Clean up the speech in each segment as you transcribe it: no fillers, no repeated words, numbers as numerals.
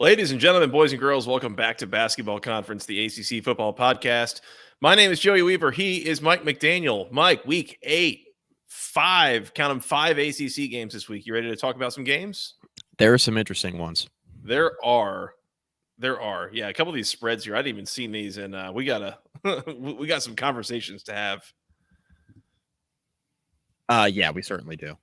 Ladies and gentlemen, boys and girls, welcome back to Basketball Conference, the ACC football podcast. My name is Joey Weaver. He is Mike McDaniel. Mike, week 8, count them, 5 ACC games this week. You ready to talk about some games? There are some interesting ones. There are. Yeah, a couple of these spreads here. I didn't even seen these, and we got some conversations to have. Yeah, we certainly do.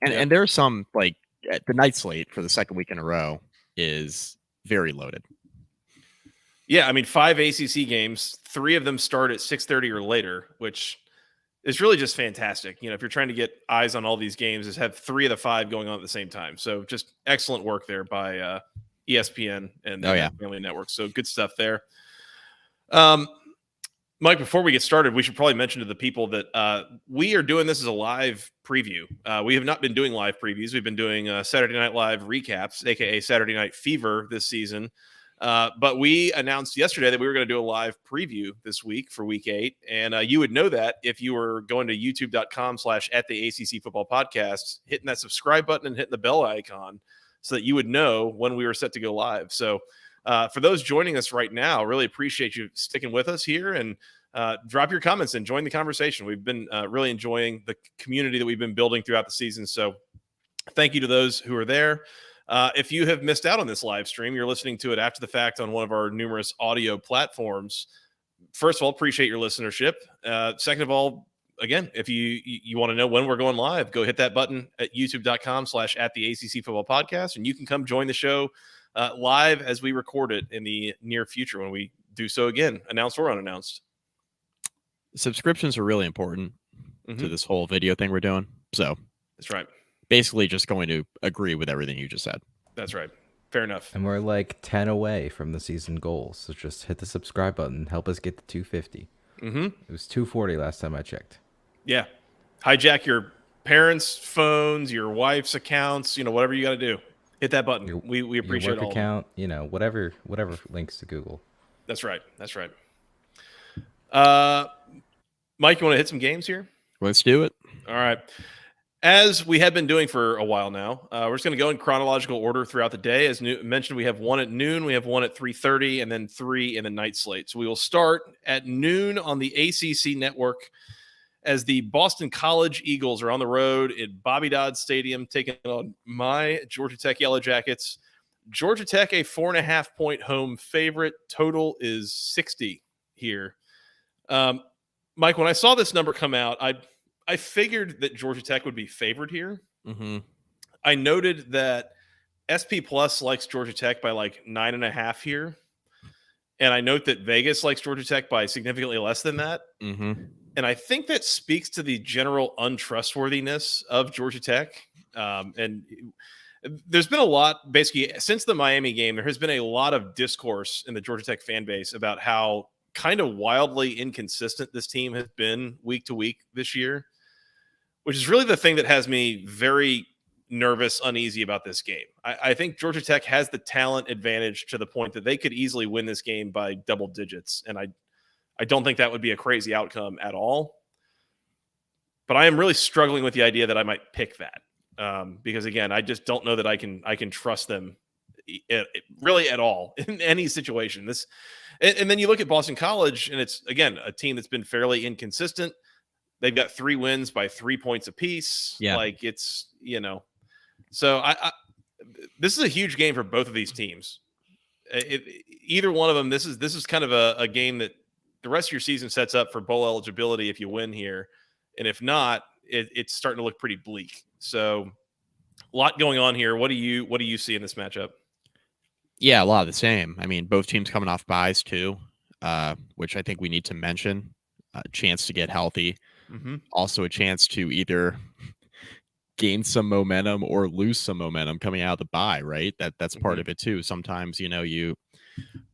And there are some, like, the night slate for the second week in a row is very loaded. Yeah, I mean, 5 ACC games, 3 of them start at 6:30 or later, which is really just fantastic. You know, if you're trying to get eyes on all these games, is have 3 of the 5 going on at the same time. So just excellent work there by ESPN and the Family Network. So good stuff there. Mike, before we get started, we should probably mention to the people that we are doing this as a live preview. We have not been doing live previews. We've been doing Saturday Night Live recaps, aka Saturday Night Fever this season. But we announced yesterday that we were going to do a live preview this week for week 8. And you would know that if you were going to youtube.com/@the-ACC-football-podcast, hitting that subscribe button and hitting the bell icon so that you would know when we were set to go live. So for those joining us right now, really appreciate you sticking with us here and drop your comments and join the conversation. We've been really enjoying the community that we've been building throughout the season. So thank you to those who are there. If you have missed out on this live stream, you're listening to it after the fact on one of our numerous audio platforms. First of all, appreciate your listenership. Second of all, again, if you want to know when we're going live, go hit that button at youtube.com/@the-ACC-football-podcast, and you can come join the show live as we record it in the near future when we do so again, announced or unannounced. Subscriptions are really important to this whole video thing we're doing. So that's right. Basically just going to agree with everything you just said. That's right. Fair enough. And we're like 10 away from the season goal. So just hit the subscribe button. Help us get to 250. It was 240 last time I checked. Yeah. Hijack your parents' phones, your wife's accounts, whatever you got to do. Hit that button. We appreciate your work all account, whatever links to Google. That's right. Mike, you want to hit some games here? Let's do it. All right. As we have been doing for a while now, we're just going to go in chronological order throughout the day. As mentioned, we have 1 at noon, we have 1 at 3:30, and then 3 in the night slate. So we will start at noon on the ACC network as the Boston College Eagles are on the road at Bobby Dodd Stadium, taking on my Georgia Tech Yellow Jackets. Georgia Tech, a 4.5-point home favorite. Total is 60 here. Mike, when I saw this number come out, I figured that Georgia Tech would be favored here. I noted that SP Plus likes Georgia Tech by like 9.5 here. And I note that Vegas likes Georgia Tech by significantly less than that. And I think that speaks to the general untrustworthiness of Georgia Tech. And there's been a lot, basically, since the Miami game, there has been a lot of discourse in the Georgia Tech fan base about how kind of wildly inconsistent this team has been week to week this year, which is really the thing that has me very nervous, uneasy about this game. I think Georgia Tech has the talent advantage to the point that they could easily win this game by double digits. And I don't think that would be a crazy outcome at all. But I am really struggling with the idea that I might pick that because, again, I just don't know that I can trust them really at all in any situation. And then you look at Boston College, and it's, again, a team that's been fairly inconsistent. They've got 3 wins by 3 points apiece. Yeah. Like it's, so this is a huge game for both of these teams. Either one of them, this is kind of a game that the rest of your season sets up for bowl eligibility if you win here. And if not, it's starting to look pretty bleak. So a lot going on here. What do you see in this matchup? Yeah, a lot of the same. I mean, both teams coming off buys too, which I think we need to mention. A chance to get healthy. Also a chance to either gain some momentum or lose some momentum coming out of the bye, right? That's part of it too. Sometimes, you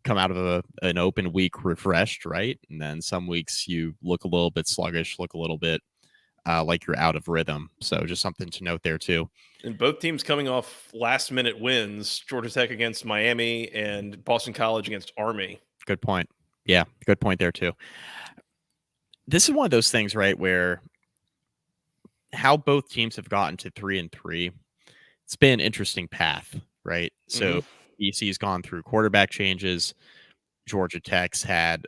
come out of an open week refreshed, right? And then some weeks you look a little bit sluggish, look a little bit like you're out of rhythm. So just something to note there too. And both teams coming off last minute wins, Georgia Tech against Miami and Boston College against Army. Good point. Yeah, good point there too. This is one of those things, right, where how both teams have gotten to 3-3, it's been an interesting path, right? So BC's gone through quarterback changes. Georgia Tech's had,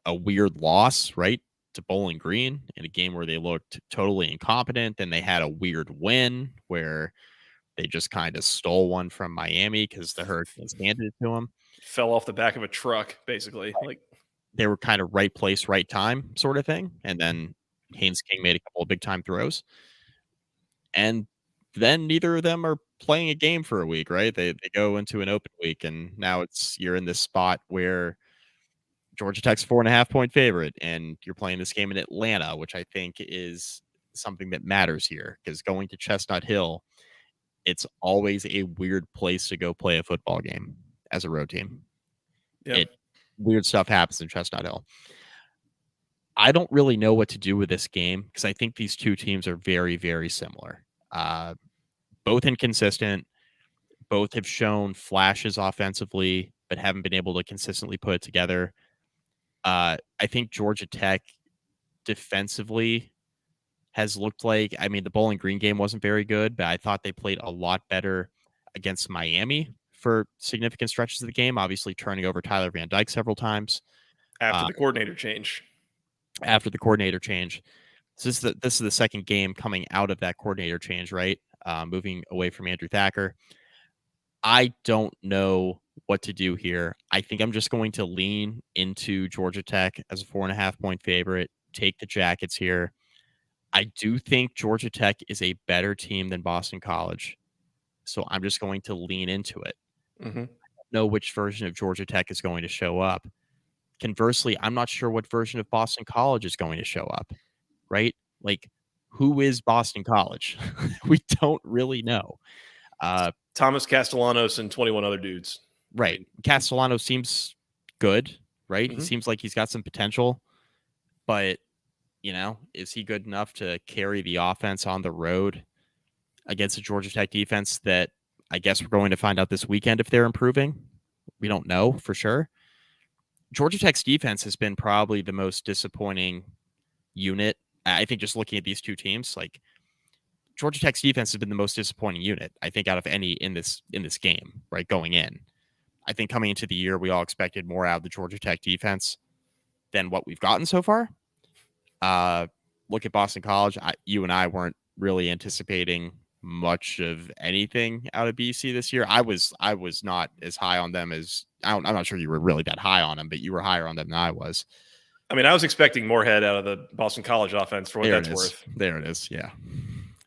a weird loss, right, to Bowling Green in a game where they looked totally incompetent. Then they had a weird win where they just kind of stole one from Miami because the Hurricanes handed it to them. Fell off the back of a truck, basically. Right. Like they were kind of right place, right time sort of thing. And then Haynes King made a couple of big time throws. And then neither of them are playing a game for a week, right? They go into an open week, and now you're in this spot where Georgia Tech's 4.5-point favorite, and you're playing this game in Atlanta, which I think is something that matters here, because going to Chestnut Hill, it's always a weird place to go play a football game as a road team. yeah. Weird stuff happens in Chestnut Hill. I don't really know what to do with this game because I think these two teams are very, very similar. Both inconsistent. Both have shown flashes offensively, but haven't been able to consistently put it together. I think Georgia Tech defensively has looked like, the Bowling Green game wasn't very good, but I thought they played a lot better against Miami for significant stretches of the game, obviously turning over Tyler Van Dyke several times. After the coordinator change. So this is the second game coming out of that coordinator change, right? Moving away from Andrew Thacker. I don't know what to do here. I think I'm just going to lean into Georgia Tech as a 4.5-point favorite, take the Jackets here. I do think Georgia Tech is a better team than Boston College. So I'm just going to lean into it. Mm-hmm. I don't know which version of Georgia Tech is going to show up. Conversely, I'm not sure what version of Boston College is going to show up, right? Like, who is Boston College? We don't really know. Thomas Castellanos and 21 other dudes. Right. Castellanos seems good, right? Mm-hmm. He seems like he's got some potential, but, is he good enough to carry the offense on the road against a Georgia Tech defense that I guess we're going to find out this weekend if they're improving? We don't know for sure. Georgia Tech's defense has been probably the most disappointing unit. I think just looking at these two teams, like Georgia Tech's defense has been the most disappointing unit, I think, out of any in this game, right? Going in. I think coming into the year, we all expected more out of the Georgia Tech defense than what we've gotten so far. Look at Boston College. You and I weren't really anticipating much of anything out of BC this year. I was not as high on them as I'm not sure you were really that high on them, but you were higher on them than I was. I was expecting more head out of the Boston College offense for what that's worth. There it is. Yeah.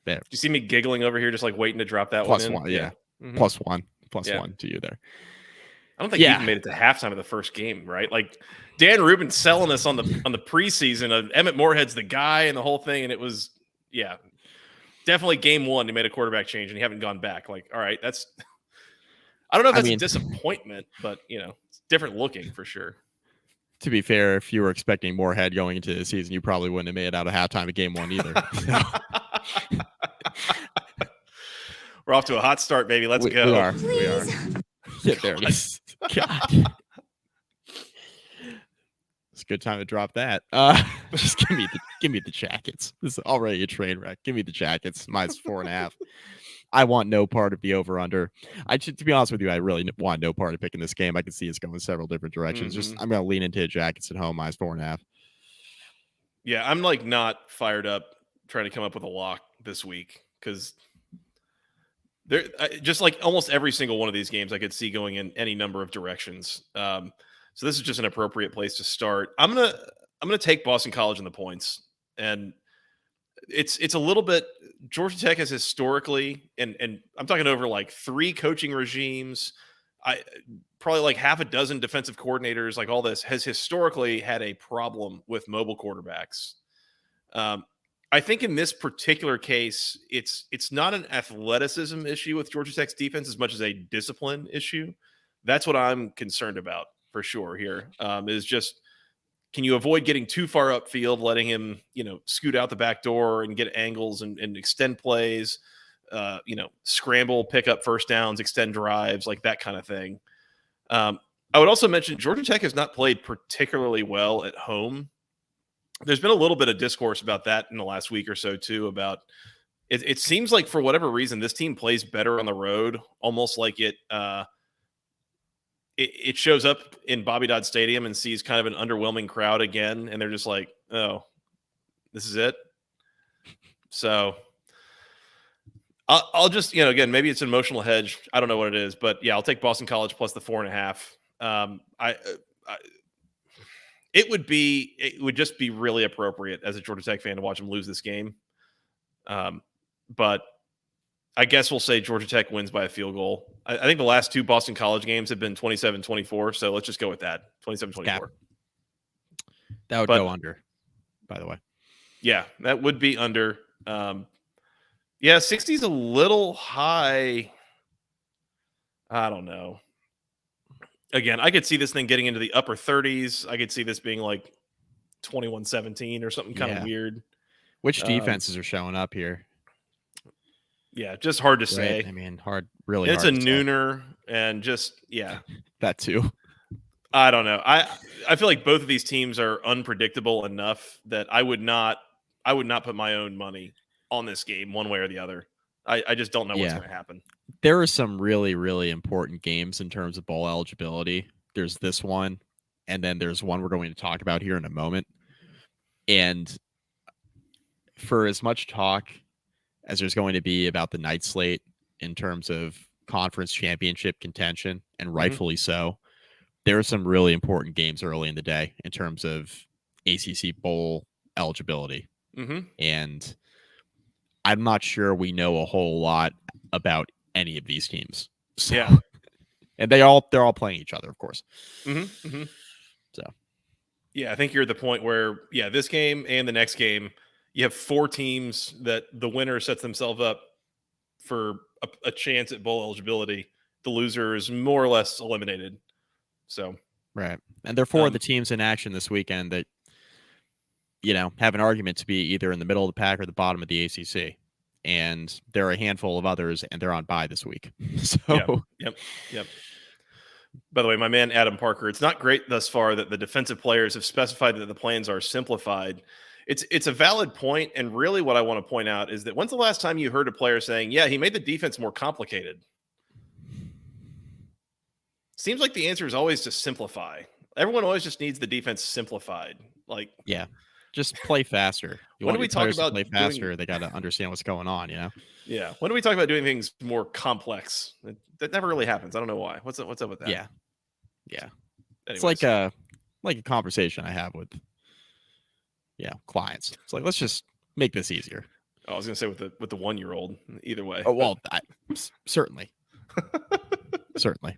There. Do you see me giggling over here, just like waiting to drop that Plus one in? One, yeah. Mm-hmm. Plus one to you there. I don't think he even made it to halftime of the first game, right? Like Dan Rubin selling us on the preseason of Emmett Moorhead's the guy and the whole thing, and it was definitely game one. He made a quarterback change and he haven't gone back. Like, all right, that's I don't know if that's a disappointment, but it's different looking for sure. To be fair, if you were expecting Moorhead going into the season, you probably wouldn't have made it out of halftime of game one either. We're off to a hot start, baby. Let's go. We are. Yeah, there it is. God. It's a good time to drop that. Just give me the Jackets. This is already a train wreck. Give me the Jackets. Minus 4.5. I want no part of the over/under. To be honest with you, I really want no part of picking this game. I can see it's going several different directions. Mm-hmm. Just I'm going to lean into Jackets at home minus 4.5. Yeah, I'm like not fired up trying to come up with a lock this week because there just like almost every single one of these games I could see going in any number of directions. So this is just an appropriate place to start. I'm gonna take Boston College in the points, and it's a little bit. Georgia Tech has historically, and I'm talking over like 3 coaching regimes, probably like half a dozen defensive coordinators, like all this has historically had a problem with mobile quarterbacks. I think in this particular case, it's not an athleticism issue with Georgia Tech's defense as much as a discipline issue. That's what I'm concerned about for sure here. Is just, can you avoid getting too far upfield, letting him, scoot out the back door and get angles and extend plays, scramble, pick up first downs, extend drives, like that kind of thing. I would also mention Georgia Tech has not played particularly well at home. There's been a little bit of discourse about that in the last week or so too, about it seems like for whatever reason, this team plays better on the road, almost like it it shows up in Bobby Dodd Stadium and sees kind of an underwhelming crowd again, and they're just like, oh, this is it. So I'll just, again, maybe it's an emotional hedge. I don't know what it is, but yeah, I'll take Boston College plus the 4.5. It would just be really appropriate as a Georgia Tech fan to watch them lose this game. But I guess we'll say Georgia Tech wins by a field goal. I think the last 2 Boston College games have been 27-24, so let's just go with that, 27-24. Yeah. That would go under, by the way. Yeah, that would be under. 60 is a little high. I don't know. Again, I could see this thing getting into the upper 30s. I could see this being like 21-17 or something kind of weird. Which defenses are showing up here? Yeah, just hard to say. I mean, really hard. It's a nooner, and just that too. I don't know. I feel like both of these teams are unpredictable enough that I would not put my own money on this game one way or the other. I just don't know what's going to happen. There are some really, really important games in terms of bowl eligibility. There's this one, and then there's one we're going to talk about here in a moment. And for as much talk as there's going to be about the night slate in terms of conference championship contention, and rightfully so, there are some really important games early in the day in terms of ACC bowl eligibility. And I'm not sure we know a whole lot about any of these teams. So, and they're all playing each other, of course. So, yeah, I think you're at the point where, this game and the next game, you have 4 teams that the winner sets themselves up for a chance at bowl eligibility. The loser is more or less eliminated. So, right. And there are 4 of the teams in action this weekend that, have an argument to be either in the middle of the pack or the bottom of the ACC. And there are a handful of others, and they're on bye this week. So, Yep. By the way, my man Adam Parker, it's not great thus far that the defensive players have specified that the plans are simplified. It's a valid point, and really what I want to point out is that when's the last time you heard a player saying, he made the defense more complicated? Seems like the answer is always to simplify. Everyone always just needs the defense simplified. Just play faster. When do we talk about play faster? They got to understand what's going on, Yeah. When do we talk about doing things more complex? That never really happens. I don't know why. What's up with that? Yeah. Anyways. It's like a conversation I have with clients. It's like, let's just make this easier. Oh, I was gonna say with the 1-year-old. Either way. Oh well, certainly. Certainly.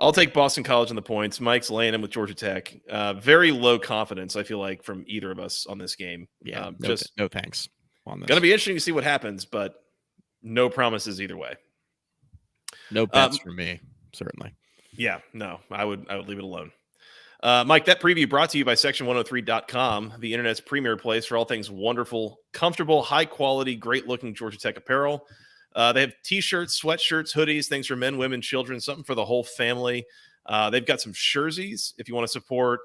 I'll take Boston College on the points. Mike's laying in with Georgia Tech. Very low confidence, I feel like, from either of us on this game. Yeah, no thanks. Going to be interesting to see what happens, but no promises either way. No bets for me, certainly. Yeah, no, I would leave it alone. Mike, that preview brought to you by Section103.com, the internet's premier place for all things wonderful, comfortable, high-quality, great-looking Georgia Tech apparel. They have T-shirts, sweatshirts, hoodies, things for men, women, children, something for the whole family. They've got some jerseys if you want to support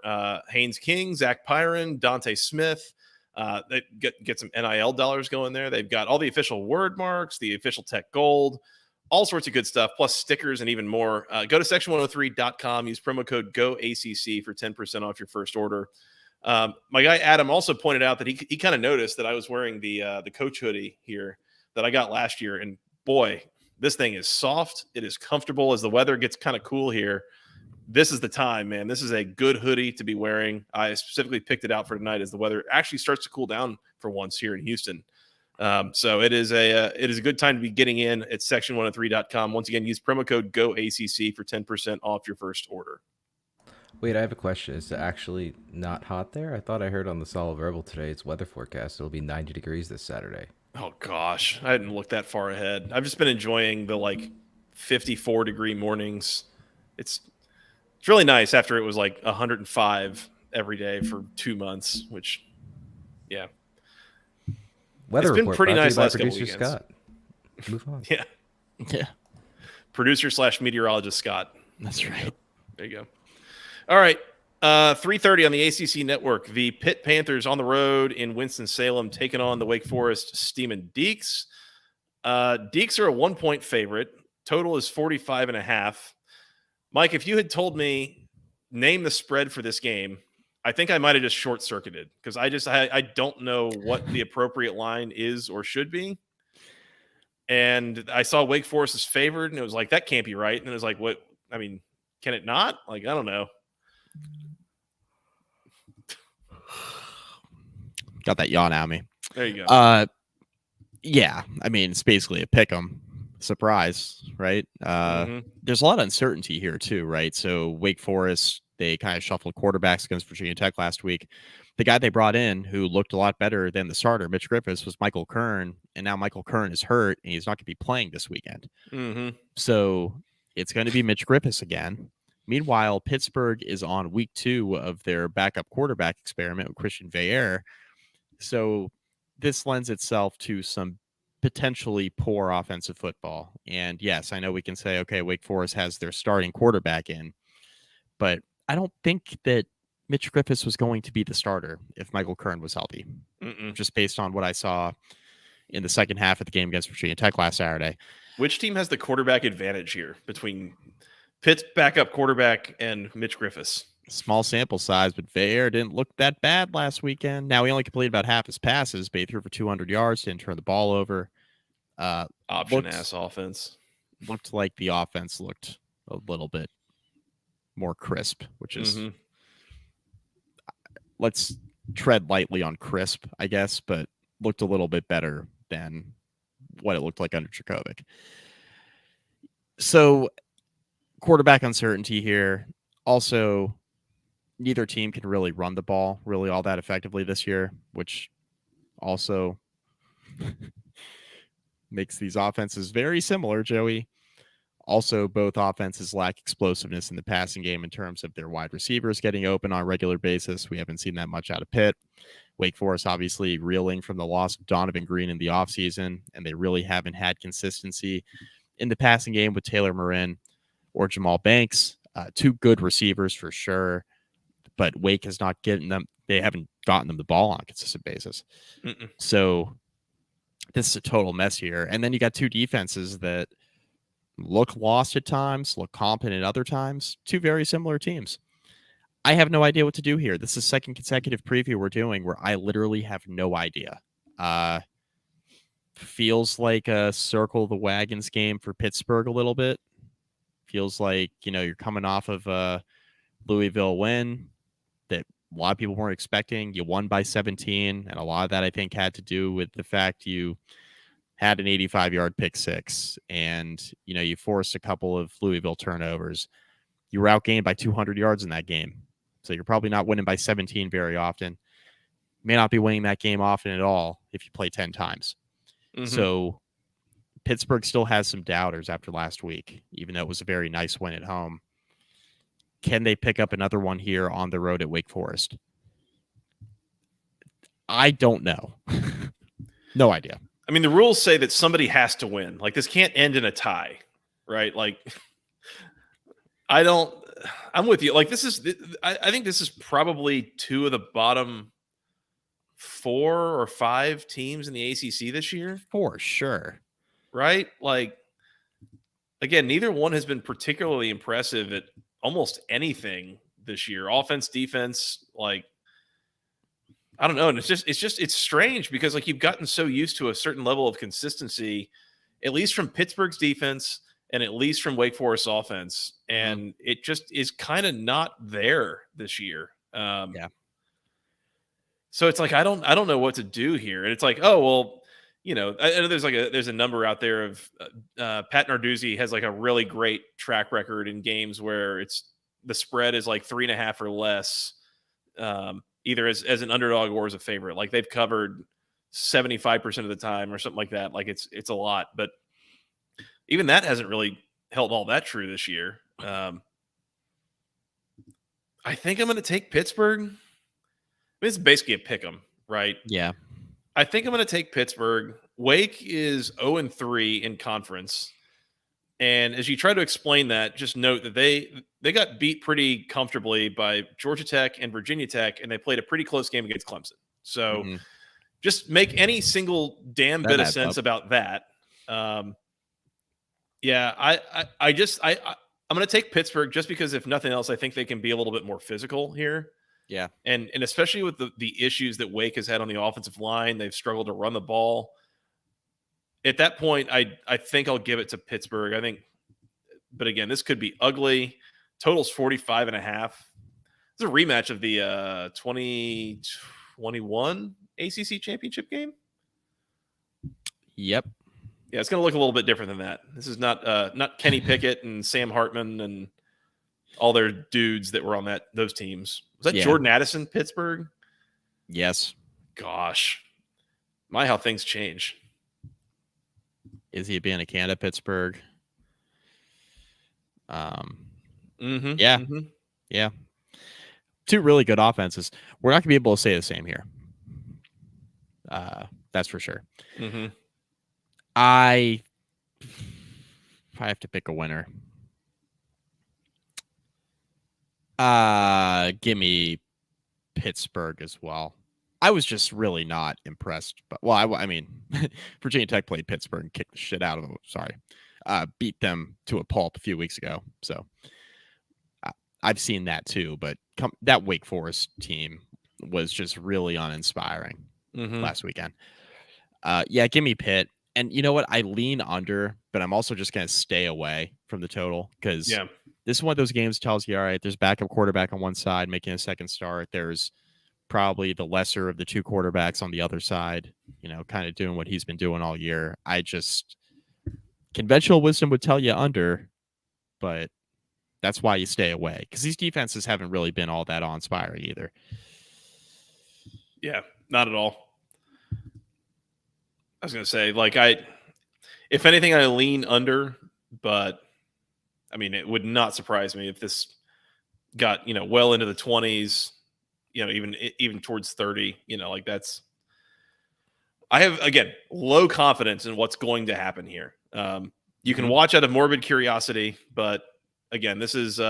Haynes King, Zach Pyron, Dante Smith. They get some NIL dollars going there. They've got all the official word marks, the official Tech Gold, all sorts of good stuff, plus stickers and even more. Go to Section103.com. Use promo code GOACC for 10% off your first order. My guy Adam also pointed out that he kind of noticed that I was wearing the coach hoodie here that I got last year, and boy, this thing is soft. It is comfortable as the weather gets kind of cool here. This is the time, man. This is a good hoodie to be wearing. I specifically picked it out for tonight as the weather actually starts to cool down for once here in Houston. So it is a good time to be getting in at Section103.com. Once again, use promo code GOACC for 10% off your first order. Wait, I have a question. Is it actually not hot there? I thought I heard on the Solid Verbal today it's weather forecast. It'll be 90 degrees this Saturday. Oh, gosh. I didn't look that far ahead. I've just been enjoying the, 54-degree mornings. It's really nice after it was, 105 every day for 2 months, which, yeah. Weather it's been report pretty nice last couple producer weekends. Scott. Move on. Yeah. Producer/meteorologist Scott. That's right. There you go. All right. 3:30 on the ACC network. The Pitt Panthers on the road in Winston-Salem taking on the Wake Forest Steamin' Deeks. Deeks are a 1-point favorite. Total is 45.5. Mike, if you had told me name the spread for this game, I think I might have just short circuited because I don't know what the appropriate line is or should be. And I saw Wake Forest is favored, and it was like, that can't be right. And it was like, what? I mean, can it not? Like, I don't know. Got that yawn out of me. There you go. Yeah, I mean, it's basically a pick 'em surprise, right? There's a lot of uncertainty here too, right? So Wake Forest, they kind of shuffled quarterbacks against Virginia Tech last week. The guy they brought in who looked a lot better than the starter, Mitch Griffiths, was Michael Kern, and now Michael Kern is hurt and he's not going to be playing this weekend. So it's going to be Mitch Griffiths again. Meanwhile, Pittsburgh is on week 2 of their backup quarterback experiment with Christian Veillere. So this lends itself to some potentially poor offensive football. And yes, I know we can say, okay, Wake Forest has their starting quarterback in, but I don't think that Mitch Griffiths was going to be the starter if Michael Kern was healthy, just based on what I saw in the second half of the game against Virginia Tech last Saturday. Which team has the quarterback advantage here between Pitt's backup quarterback and Mitch Griffiths? Small sample size, but Veillere didn't look that bad last weekend. Now, he only completed about half his passes, but he threw for 200 yards, didn't turn the ball over. Option-ass offense. Looked like the offense looked a little bit more crisp, which is... Let's tread lightly on crisp, I guess, but looked a little bit better than what it looked like under Dracovic. So, quarterback uncertainty here. Also, neither team can really run the ball really all that effectively this year, which also makes these offenses very similar, Joey. Also, both offenses lack explosiveness in the passing game in terms of their wide receivers getting open on a regular basis. We haven't seen that much out of Pitt. Wake Forest obviously reeling from the loss of Donovan Green in the offseason, and they really haven't had consistency in the passing game with Taylor Marin or Jamal Banks. 2 good receivers for sure, but Wake has not getting them. They haven't gotten them the ball on a consistent basis. So this is a total mess here. And then you got 2 defenses that look lost at times, look competent at other times. 2 very similar teams. I have no idea what to do here. This is second consecutive preview we're doing where I literally have no idea. Feels like a circle the wagons game for Pittsburgh a little bit. Feels like, you're coming off of a Louisville win that a lot of people weren't expecting. You won by 17, and a lot of that, I think, had to do with the fact you had an 85-yard pick six, and, you forced a couple of Louisville turnovers. You were outgained by 200 yards in that game. So you're probably not winning by 17 very often. May not be winning that game often at all if you play 10 times. So Pittsburgh still has some doubters after last week, even though it was a very nice win at home. Can they pick up another one here on the road at Wake Forest? I don't know. No idea. I mean, the rules say that somebody has to win. Like, this can't end in a tie, right? Like, I'm with you. Like, I think this is probably 2 of the bottom 4 or 5 teams in the ACC this year. For sure. Right? Like, again, neither one has been particularly impressive at almost anything this year. Offense, defense, like, I don't know. And it's strange because, like, you've gotten so used to a certain level of consistency, at least from Pittsburgh's defense and at least from Wake Forest's offense. And it just is kind of not there this year. Yeah. So it's like, I don't know what to do here. And it's like, oh, well, I know there's a number out there of Pat Narduzzi has like a really great track record in games where the spread is like 3.5 or less, either as an underdog or as a favorite. Like, they've covered 75% of the time or something like that. Like, it's a lot, but even that hasn't really held all that true this year. I think I'm going to take Pittsburgh. I mean, it's basically a pick 'em, right? Yeah. I think I'm going to take Pittsburgh. Wake is 0-3 in conference. And as you try to explain that, just note that they got beat pretty comfortably by Georgia Tech and Virginia Tech, and they played a pretty close game against Clemson. So just make any single damn bit of sense about that. Yeah, I'm going to take Pittsburgh just because, if nothing else, I think they can be a little bit more physical here. Yeah. And especially with the issues that Wake has had on the offensive line, they've struggled to run the ball. At that point, I think I'll give it to Pittsburgh. I think, but again, this could be ugly. Total's 45.5. It's a rematch of the 2021 ACC championship game. Yep. Yeah, it's going to look a little bit different than that. This is not Kenny Pickett and Sam Hartman and all their dudes that were on those teams. Was that Jordan Addison, Pittsburgh? Yes. Gosh, how things change. Is he being a Canada, Pittsburgh? Yeah. Mm-hmm. Yeah. Two really good offenses. We're not going to be able to say the same here. That's for sure. Mm-hmm. If I have to pick a winner, give me Pittsburgh as well. I was just really not impressed. But I mean, Virginia Tech played Pittsburgh and kicked the shit out of them. Sorry, beat them to a pulp a few weeks ago. So I've seen that too. But that Wake Forest team was just really uninspiring last weekend. Yeah, give me Pitt. And you know what? I lean under, but I'm also just going to stay away from the total because this is one of those games tells you, all right, there's backup quarterback on one side making a second start. There's probably the lesser of the two quarterbacks on the other side, kind of doing what he's been doing all year. Conventional wisdom would tell you under, but that's why you stay away because these defenses haven't really been all that awe-inspiring either. Yeah, not at all. I was going to say, if anything, I lean under, but I mean, it would not surprise me if this got, well into the 20s, even towards 30, I have, again, low confidence in what's going to happen here. You can watch out of morbid curiosity, but again, this is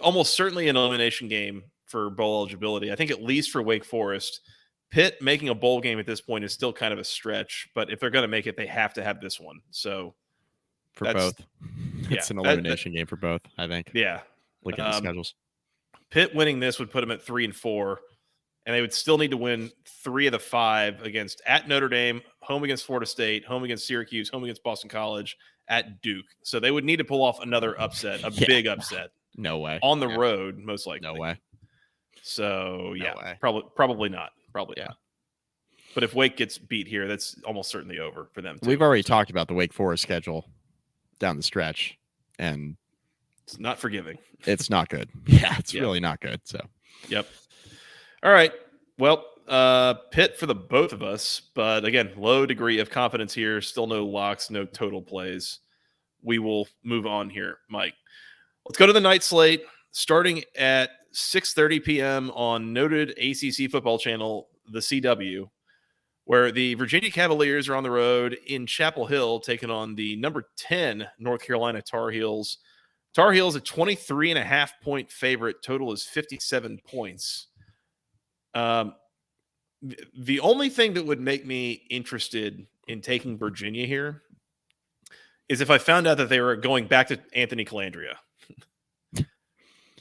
almost certainly an elimination game for bowl eligibility. I think at least for Wake Forest. Pitt making a bowl game at this point is still kind of a stretch, but if they're going to make it, they have to have this one. So for both, it's an elimination game for both, I think. Yeah. Looking at the schedules. Pitt winning this would put them at 3-4, and they would still need to win 3 of the 5 at Notre Dame, home against Florida State, home against Syracuse, home against Boston College, at Duke. So they would need to pull off another upset, big upset. No way. On the road, most likely. No way. So probably not. Probably not. But if Wake gets beat here, that's almost certainly over for them too. We've already talked about the Wake Forest schedule down the stretch, and it's not forgiving. It's not good. Yeah, it's really not good. So, yep. All right. Well, Pitt for the both of us, but again, low degree of confidence here. Still no locks, no total plays. We will move on here, Mike. Let's go to the night slate, starting at 6:30 p.m. on noted ACC football channel, the CW, where the Virginia Cavaliers are on the road in Chapel Hill, taking on the number 10 North Carolina Tar Heels. Tar Heels a 23.5-point favorite. Total is 57 points. The only thing that would make me interested in taking Virginia here is if I found out that they were going back to Anthony Calandria.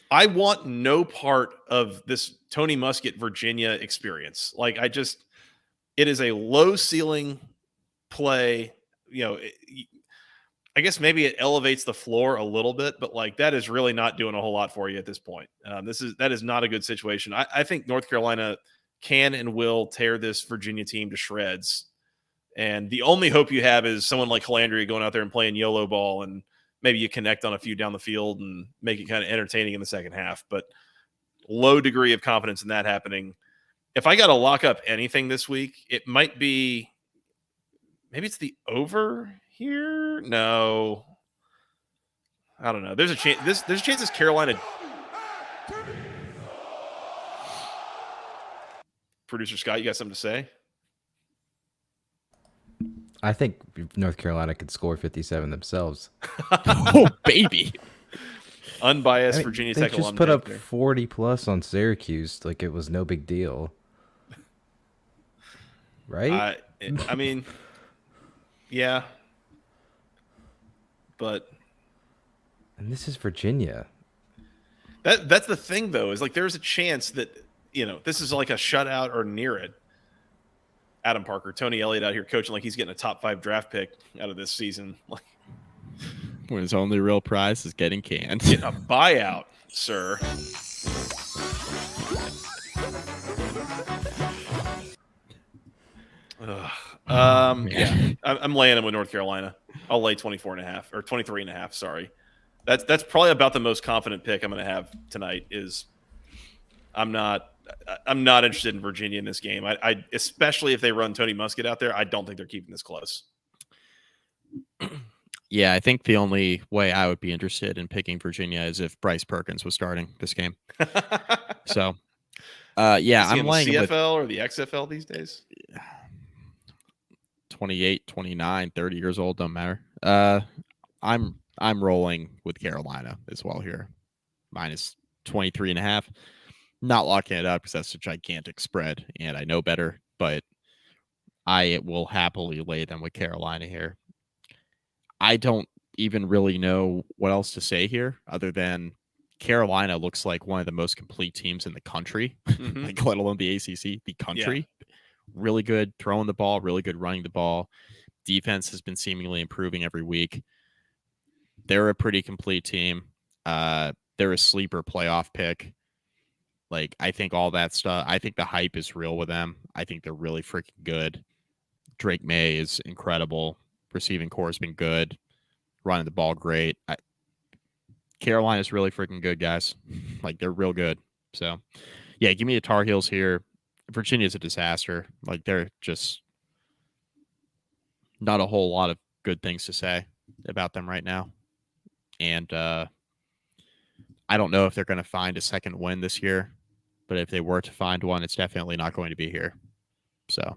I want no part of this Tony Muskett Virginia experience. It is a low ceiling play. I guess maybe it elevates the floor a little bit, but that is really not doing a whole lot for you at this point. That is not a good situation. I think North Carolina can and will tear this Virginia team to shreds. And the only hope you have is someone like Calandria going out there and playing YOLO ball, and maybe you connect on a few down the field and make it kind of entertaining in the second half. But low degree of confidence in that happening. If I got to lock up anything this week, it might be maybe it's the over here. No, I don't know. There's a chance. There's a chance this Carolina. Producer Scott, you got something to say? I think North Carolina could score 57 themselves. Oh, baby. Unbiased Virginia Tech alum. They just put up 40 plus on Syracuse like it was no big deal. Right? I mean, yeah. But And this is Virginia. That's the thing, though, is like there's a chance that, this is like a shutout or near it. Adam Parker, Tony Elliott out here coaching like he's getting a top 5 draft pick out of this season. Like, when his only real prize is getting canned. Getting a buyout, sir. Yeah, I'm laying him with North Carolina. I'll lay 24.5 or 23.5. Sorry, that's probably about the most confident pick I'm going to have tonight. I'm not interested in Virginia in this game. I especially if they run Tony Muskett out there, I don't think they're keeping this close. Yeah, I think the only way I would be interested in picking Virginia is if Bryce Perkins was starting this game. So, yeah, I'm laying the CFL or the XFL these days. 28, 29, 30 years old, don't matter. I'm rolling with Carolina as well here. Minus 23.5. Not locking it up because that's a gigantic spread and I know better, but I will happily lay them with Carolina here. I don't even really know what else to say here other than Carolina looks like one of the most complete teams in the country, like let alone the ACC, the country. Yeah. Really good throwing the ball, really good running the ball. Defense has been seemingly improving every week. They're a pretty complete team. They're a sleeper playoff pick. Like, I think all that stuff, I think the hype is real with them. I think they're really freaking good. Drake May is incredible. Receiving core has been good. Running the ball great. Carolina's really freaking good, guys. Like, they're real good. So, yeah, give me the Tar Heels here. Virginia's a disaster. Like, they're just not a whole lot of good things to say about them right now. And I don't know if they're going to find a second win this year, but if they were to find one, it's definitely not going to be here. So,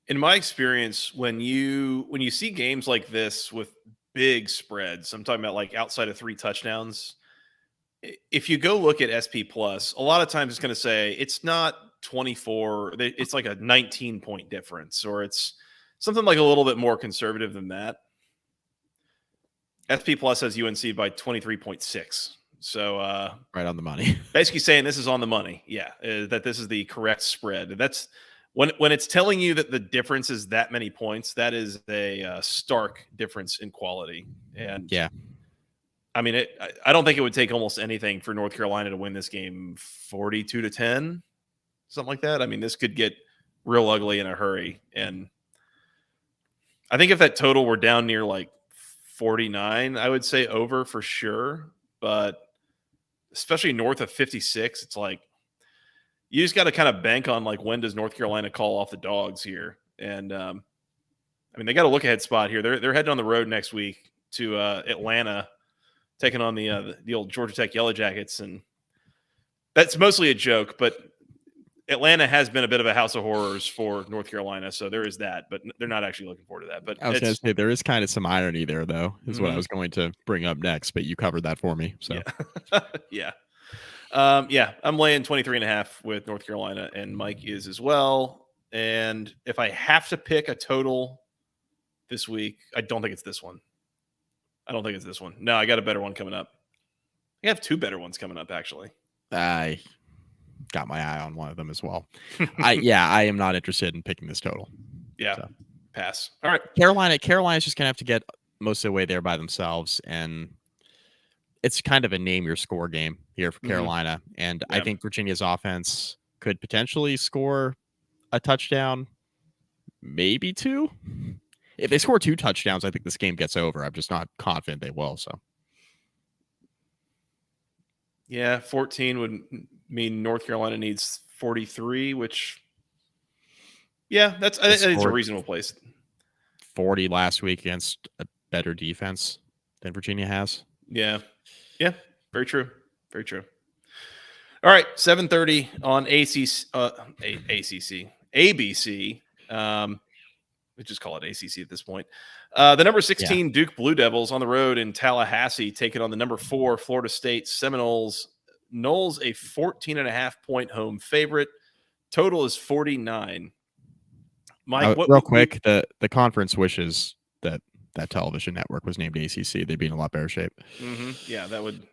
in my experience, when you see games like this with big spreads, I'm talking about like outside of 3 touchdowns. If you go look at SP Plus, a lot of times it's going to say it's not 24, it's like a 19-point difference, or it's something like a little bit more conservative than that. SP Plus has UNC by 23.6. So right on the money. Basically saying this is on the money. Yeah, that this is the correct spread. That's when it's telling you that the difference is that many points, that is a stark difference in quality. And yeah, I mean, I don't think it would take almost anything for North Carolina to win this game 42-10, something like that. I mean, this could get real ugly in a hurry. And I think if that total were down near like 49, I would say over for sure. But especially north of 56, it's like you just got to kind of bank on like when does North Carolina call off the dogs here. And I mean, they got a look ahead spot here. They're heading on the road next week to Atlanta, taking on the old Georgia Tech Yellow Jackets, and that's mostly a joke. But Atlanta has been a bit of a house of horrors for North Carolina, so there is that. But they're not actually looking forward to that. But I was going to say there is kind of some irony there, though, is what I was going to bring up next. But you covered that for me, so yeah. Yeah, I'm laying 23.5 with North Carolina, and Mike is as well. And if I have to pick a total this week, I don't think it's this one. No, I got a better one coming up. I have 2 better ones coming up, actually. I got my eye on one of them as well. I am not interested in picking this total. Yeah, so. Pass. All right. Carolina's just going to have to get most of the way there by themselves, and it's kind of a name your score game here for Carolina. And I think Virginia's offense could potentially score a touchdown, maybe 2. If they score 2 touchdowns, I think this game gets over. I'm just not confident they will. So, yeah, 14 would mean North Carolina needs 43, which, yeah, that's a reasonable place. 40 last week against a better defense than Virginia has. Yeah, very true. All right, 7:30 on ABC. We just call it ACC at this point. The number 16 Duke Blue Devils on the road in Tallahassee, taking on the number 4 Florida State Seminoles. Noles a 14.5-point home favorite. Total is 49. Mike, real quick, the conference wishes that that television network was named ACC, they'd be in a lot better shape. Yeah, that would,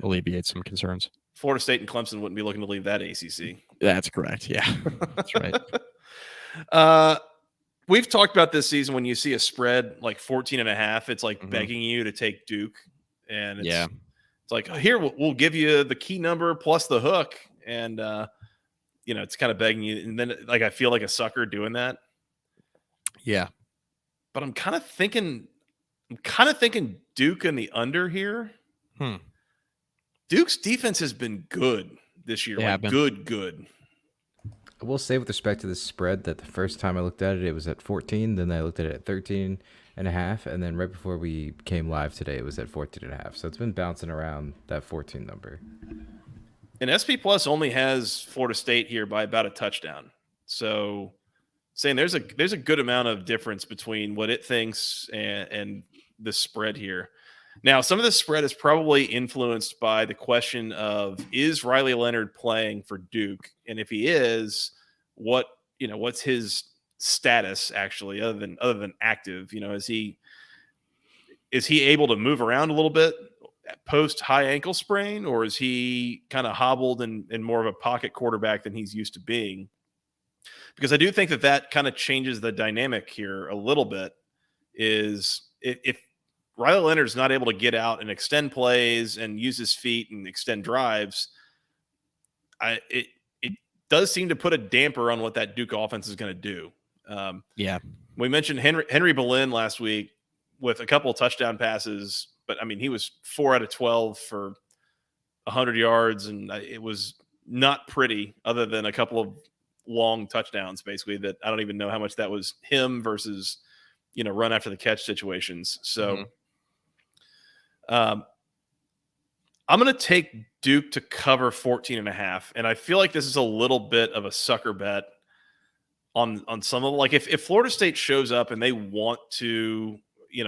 alleviate some concerns. Florida State and Clemson wouldn't be looking to leave that ACC. That's correct. Yeah, that's right. We've talked about this season when you see a spread like 14.5, it's like begging you to take Duke. And it's like, here, we'll give you the key number plus the hook. And, it's kind of begging you. And then like, I feel like a sucker doing that. Yeah. But I'm kind of thinking Duke in the under here. Duke's defense has been good this year. Like good. I will say with respect to the spread that the first time I looked at it, it was at 14. Then I looked at it at 13.5. And then right before we came live today, it was at 14.5. So it's been bouncing around that 14 number. And SP Plus only has Florida State here by about a touchdown. So saying there's a good amount of difference between what it thinks and the spread here. Now, some of the spread is probably influenced by the question of, is Riley Leonard playing for Duke? And if he is, what's his status actually other than active? Is he able to move around a little bit post high ankle sprain, or is he kind of hobbled and more of a pocket quarterback than he's used to being? Because I do think that kind of changes the dynamic here a little bit. Is if Riley Leonard's not able to get out and extend plays and use his feet and extend drives, it does seem to put a damper on what that Duke offense is going to do. We mentioned Henry Boleyn last week with a couple of touchdown passes, but I mean, he was 4 out of 12 for 100 yards, and it was not pretty other than a couple of long touchdowns, basically, that I don't even know how much that was him versus, run after the catch situations. So I'm going to take Duke to cover 14.5. And I feel like this is a little bit of a sucker bet on some of them. Like if Florida State shows up and they want to,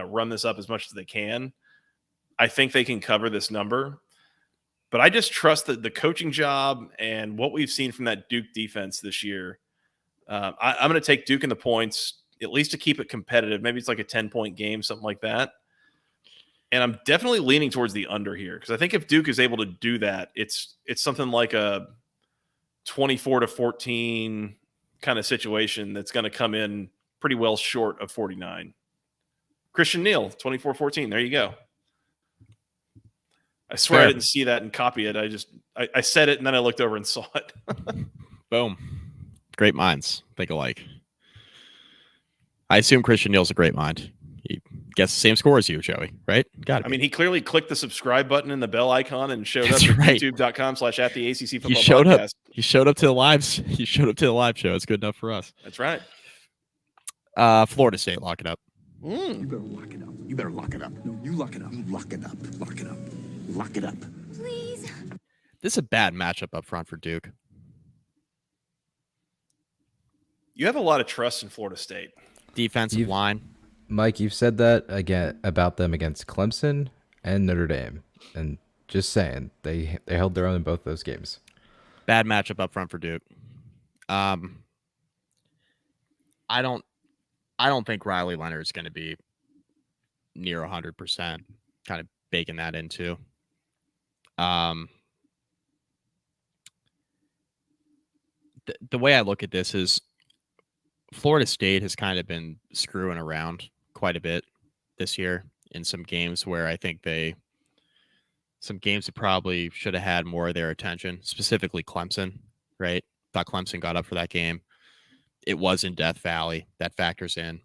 run this up as much as they can, I think they can cover this number. But I just trust that the coaching job and what we've seen from that Duke defense this year. I'm going to take Duke in the points, at least to keep it competitive. Maybe it's like a 10-point game, something like that. And I'm definitely leaning towards the under here, because I think if Duke is able to do that, it's something like a 24-14 kind of situation that's going to come in pretty well short of 49. Christian Neal, 24-14. There you go. I swear I didn't see that and copy it. I said it and then I looked over and saw it. Boom. Great minds think alike. I assume Christian Neal's a great mind. He gets the same score as you, Joey, right? Got it. I mean, he clearly clicked the subscribe button and the bell icon and showed up at youtube.com/@the-ACC football podcast. He showed up to the lives. He showed up to the live show. It's good enough for us. That's right. Florida State, lock it up. You better lock it up. You better lock it up. No, you lock it up. You lock it up. Lock it up. Lock it up. Please. This is a bad matchup up front for Duke. You have a lot of trust in Florida State. Defensive line. Mike, you've said that again about them against Clemson and Notre Dame. And just saying, they held their own in both those games. Bad matchup up front for Duke. I don't think Riley Leonard is going to be near 100%. Kind of baking that into. The way I look at this is Florida State has kind of been screwing around quite a bit this year in some games where I think some games that probably should have had more of their attention, specifically Clemson, right? Thought Clemson got up for that game. It was in Death Valley. That factors in.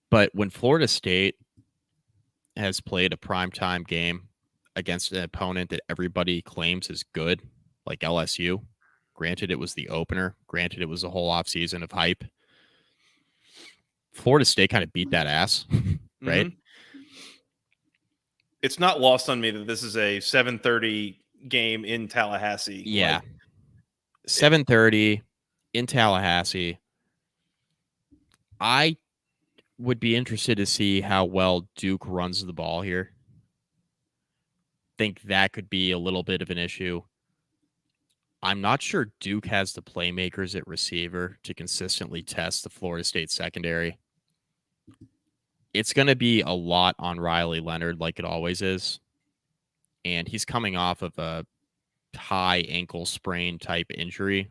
But when Florida State has played a primetime game against an opponent that everybody claims is good, like LSU, granted it was the opener, granted it was a whole offseason of hype, Florida State kind of beat that ass, right? It's not lost on me that this is a 7:30 game in Tallahassee. Yeah. 7:30 in Tallahassee. I would be interested to see how well Duke runs the ball here. Think that could be a little bit of an issue. I'm not sure Duke has the playmakers at receiver to consistently test the Florida State secondary. it's going to be a lot on Riley Leonard, like it always is. And he's coming off of a high ankle sprain type injury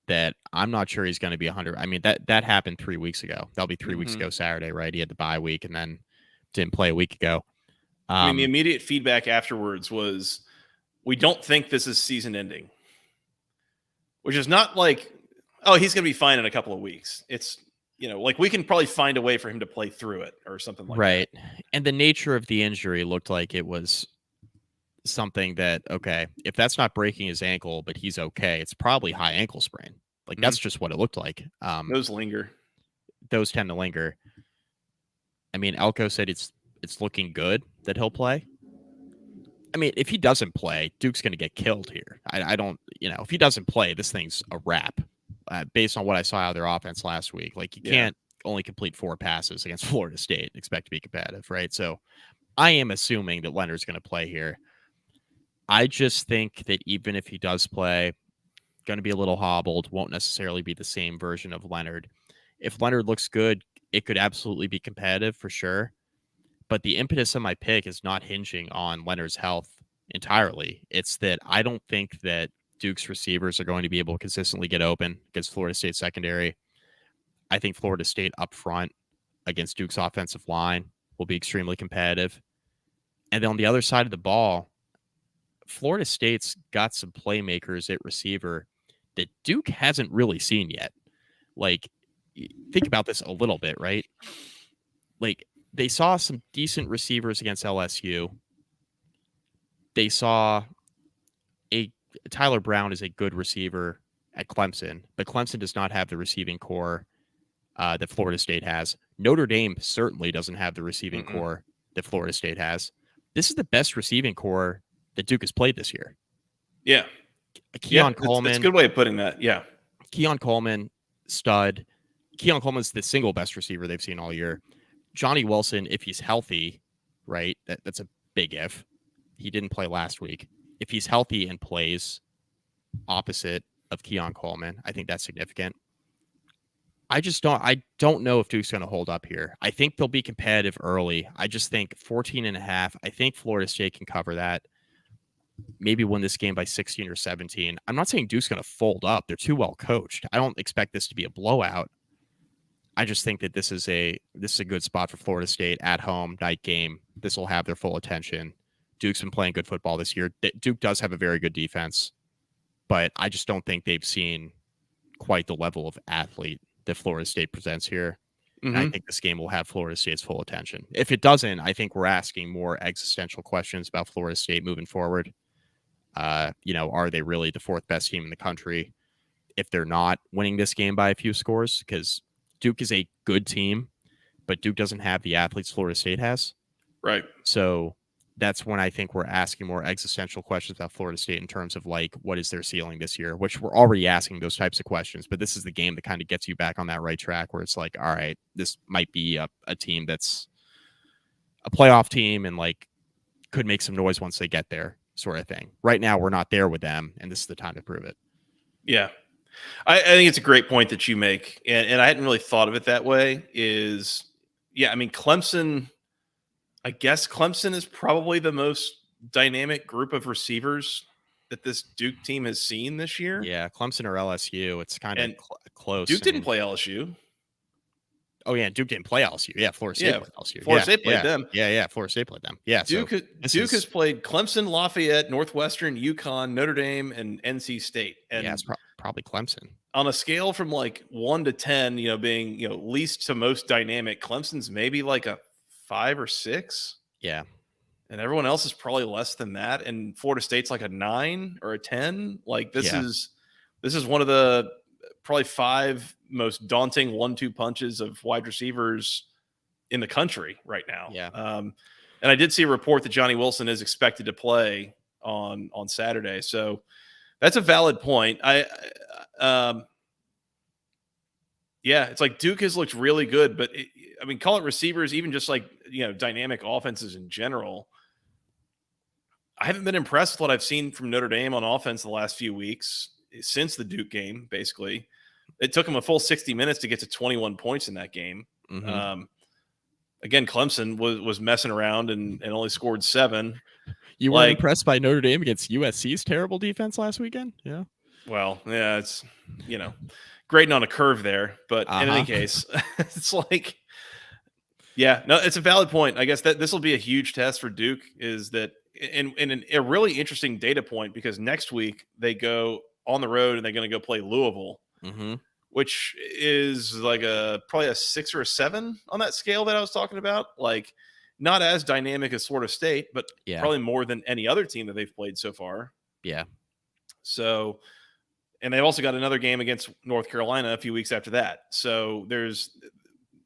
that I'm not sure he's going to be 100. I mean, that happened 3 weeks ago. That'll be 3 weeks ago Saturday, right? He had the bye week and then didn't play a week ago. I mean, the immediate feedback afterwards was, we don't think this is season ending, which is not like, oh, he's going to be fine in a couple of weeks. It's, like we can probably find a way for him to play through it or something like that. Right. And the nature of the injury looked like it was something that, okay, if that's not breaking his ankle, but he's okay, it's probably high ankle sprain. Like that's just what it looked like. Those linger. Those tend to linger. I mean, Elko said it's looking good that he'll play. I mean, if he doesn't play, Duke's going to get killed here. I don't, if he doesn't play, this thing's a wrap. Based on what I saw out of their offense last week, like you can't only complete 4 passes against Florida State and expect to be competitive, right? So I am assuming that Leonard's going to play here. I just think that even if he does play, going to be a little hobbled, won't necessarily be the same version of Leonard. If Leonard looks good, it could absolutely be competitive for sure. But the impetus of my pick is not hinging on Leonard's health entirely. It's that I don't think that Duke's receivers are going to be able to consistently get open against Florida State secondary. I think Florida State up front against Duke's offensive line will be extremely competitive. And then on the other side of the ball, Florida State's got some playmakers at receiver that Duke hasn't really seen yet. Like, think about this a little bit, right? Like, they saw some decent receivers against LSU. They saw Tyler Brown is a good receiver at Clemson, but Clemson does not have the receiving core that Florida State has. Notre Dame certainly doesn't have the receiving core that Florida State has. This is the best receiving core that Duke has played this year. Yeah. Keon Coleman. That's a good way of putting that. Yeah. Keon Coleman, stud. Keon Coleman's the single best receiver they've seen all year. Johnny Wilson, if he's healthy, right? That's a big if. He didn't play last week. If he's healthy and plays opposite of Keon Coleman, I think that's significant. I don't know if Duke's going to hold up here. I think they'll be competitive early. I just think 14.5. I think Florida State can cover that. Maybe win this game by 16 or 17. I'm not saying Duke's going to fold up. They're too well coached. I don't expect this to be a blowout. I just think that this is a good spot for Florida State at home, night game. This will have their full attention. Duke's been playing good football this year. Duke does have a very good defense, but I just don't think they've seen quite the level of athlete that Florida State presents here. And I think this game will have Florida State's full attention. If it doesn't, I think we're asking more existential questions about Florida State moving forward. Are they really the 4th best team in the country if they're not winning this game by a few scores? Because Duke is a good team, but Duke doesn't have the athletes Florida State has. Right. So that's when I think we're asking more existential questions about Florida State in terms of like, what is their ceiling this year, which we're already asking those types of questions. But this is the game that kind of gets you back on that right track where it's like, all right, this might be a team that's a playoff team and like could make some noise once they get there, sort of thing. Right now, we're not there with them, and this is the time to prove it. Yeah. I think it's a great point that you make. And I hadn't really thought of it that way Clemson, I guess Clemson is probably the most dynamic group of receivers that this Duke team has seen this year. Yeah, Clemson or LSU. It's kind of close. Duke didn't play LSU. Oh, yeah, Duke didn't play LSU. Yeah, Florida State played LSU. Florida State played them. Yeah, Florida State played them. Yeah, Duke has played Clemson, Lafayette, Northwestern, UConn, Notre Dame, and NC State. And it's probably Clemson. On a scale from like 1 to 10, being least to most dynamic, Clemson's maybe like a 5 or 6. Yeah. And everyone else is probably less than that. And Florida State's like a 9 or a 10. Like this is one of the probably 5 most daunting 1-2 punches of wide receivers in the country right now. Yeah. And I did see a report that Johnny Wilson is expected to play on Saturday. So that's a valid point. It's like Duke has looked really good, but call it receivers, even just like, dynamic offenses in general. I haven't been impressed with what I've seen from Notre Dame on offense the last few weeks since the Duke game, basically. It took them a full 60 minutes to get to 21 points in that game. again, Clemson was messing around and only scored 7. You weren't impressed by Notre Dame against USC's terrible defense last weekend? Yeah. Well, yeah, it's, grading on a curve there. But in any case, it's like, yeah, no, it's a valid point. I guess that this will be a huge test for Duke, is that and a really interesting data point, because next week they go on the road and they're going to go play Louisville, which is like probably a 6 or a 7 on that scale that I was talking about. Like, not as dynamic as Florida State, but probably more than any other team that they've played so far. Yeah. So, and they've also got another game against North Carolina a few weeks after that. So there's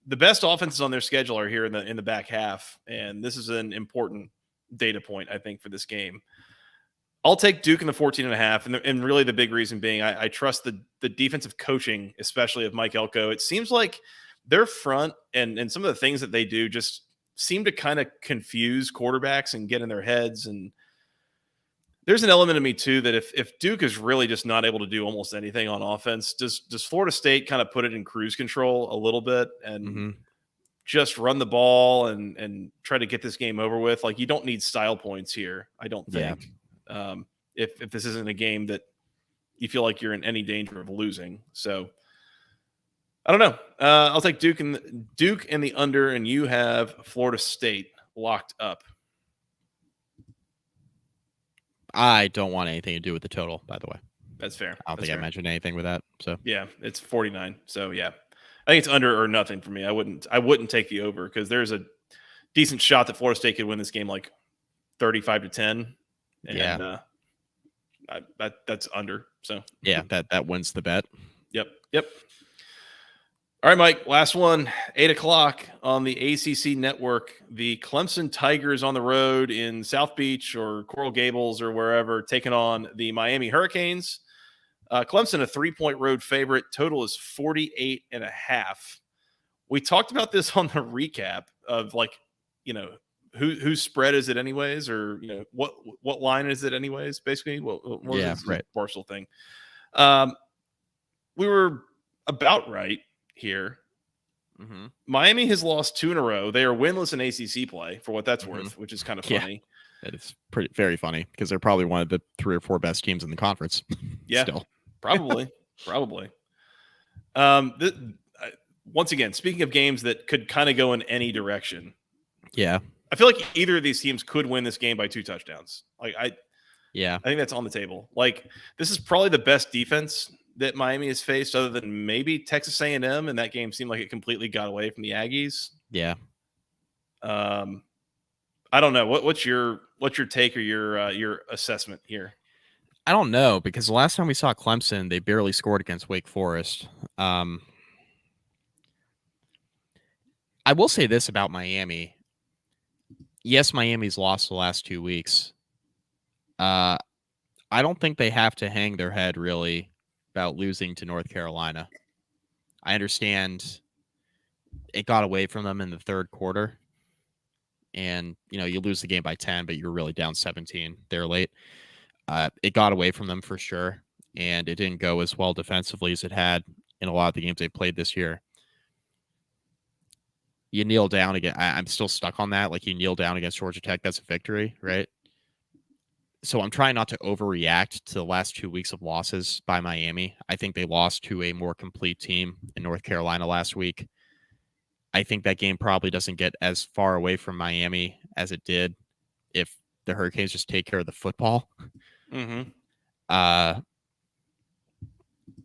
the best offenses on their schedule are here in the back half, and this is an important data point, I think, for this game. I'll take Duke in the 14.5, and really the big reason being I trust the defensive coaching, especially of Mike Elko. It seems like their front and some of the things that they do just seem to kind of confuse quarterbacks and get in their heads. And there's an element of me too that if Duke is really just not able to do almost anything on offense, does Florida State kind of put it in cruise control a little bit and just run the ball and try to get this game over with? Like, you don't need style points here, I don't think. If this isn't a game that you feel like you're in any danger of losing. So I don't know. I'll take Duke and the under, and you have Florida State locked up. I don't want anything to do with the total, by the way. That's fair. I don't think I mentioned anything with that. So yeah, it's 49. So yeah, I think it's under or nothing for me. I wouldn't take the over, because there's a decent shot that Florida State could win this game like 35-10. And that's under. So yeah, that wins the bet. Yep. All right, Mike, last one, 8:00 on the ACC network. The Clemson Tigers on the road in South Beach or Coral Gables or wherever, taking on the Miami Hurricanes. Clemson, a 3-point road favorite. Total is 48.5. We talked about this on the recap of, like, whose spread is it anyways, or what line is it anyways? Basically, what was this Barstool thing? We were about right here. Miami has lost 2 in a row. They are winless in ACC play, for what that's worth, which is kind of funny. That is very funny, because they're probably one of the 3 or 4 best teams in the conference. Yeah, still probably. Once again, speaking of games that could kind of go in any direction. Yeah, I feel like either of these teams could win this game by 2 touchdowns. Like, I think that's on the table. Like, this is probably the best defense that Miami has faced, other than maybe Texas A&M, and that game seemed like it completely got away from the Aggies. Yeah. I don't know. What's your take or your assessment here? I don't know, because the last time we saw Clemson, they barely scored against Wake Forest. I will say this about Miami. Yes, Miami's lost the last 2 weeks. I don't think they have to hang their head really about losing to North Carolina. I understand it got away from them in the third quarter, and you lose the game by 10, but you're really down 17 there late. It got away from them for sure, and it didn't go as well defensively as it had in a lot of the games they played this year. You kneel down again. I'm still stuck on that. Like, you kneel down against Georgia Tech, that's a victory, right? So I'm trying not to overreact to the last 2 weeks of losses by Miami. I think they lost to a more complete team in North Carolina last week. I think that game probably doesn't get as far away from Miami as it did if the Hurricanes just take care of the football. Clemson, I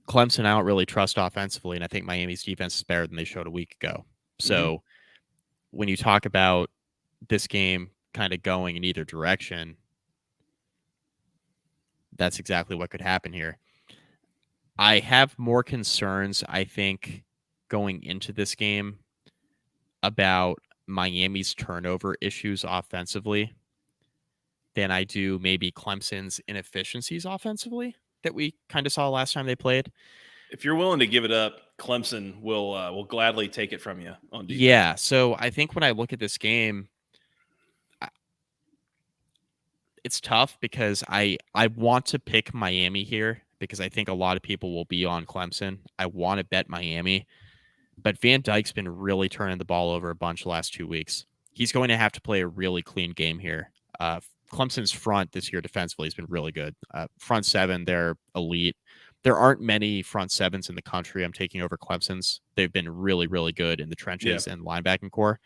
don't really trust offensively, and I think Miami's defense is better than they showed a week ago. So when you talk about this game kind of going in either direction, that's exactly what could happen here. I have more concerns, I think, going into this game about Miami's turnover issues offensively than I do maybe Clemson's inefficiencies offensively that we kind of saw last time they played. If you're willing to give it up, Clemson will gladly take it from you on defense. Yeah, so I think when I look at this game, it's tough because I want to pick Miami here because I think a lot of people will be on Clemson. I want to bet Miami, But Van Dyke's been really turning the ball over a bunch the last 2 weeks. He's going to have to play a really clean game here. Clemson's front this year defensively has been really good. Front seven, they're elite. There aren't many front sevens in the country. I'm taking over Clemson's. They've been really, really good in the trenches and linebacking core.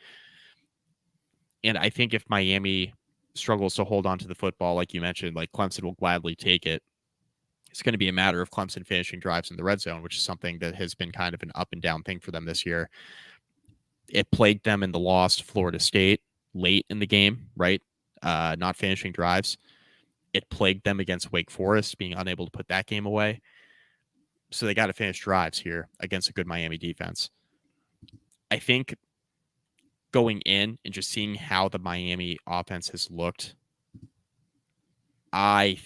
And I think if Miami struggles to hold on to the football, like you mentioned, like Clemson will gladly take it. It's going to be a matter of Clemson finishing drives in the red zone, which is something that has been kind of an up and down thing for them this year. It plagued them in the loss to Florida State late in the game, right? Not finishing drives. It plagued them against Wake Forest, being unable to put that game away. So they got to finish drives here against a good Miami defense. I think going in and just seeing how the Miami offense has looked, I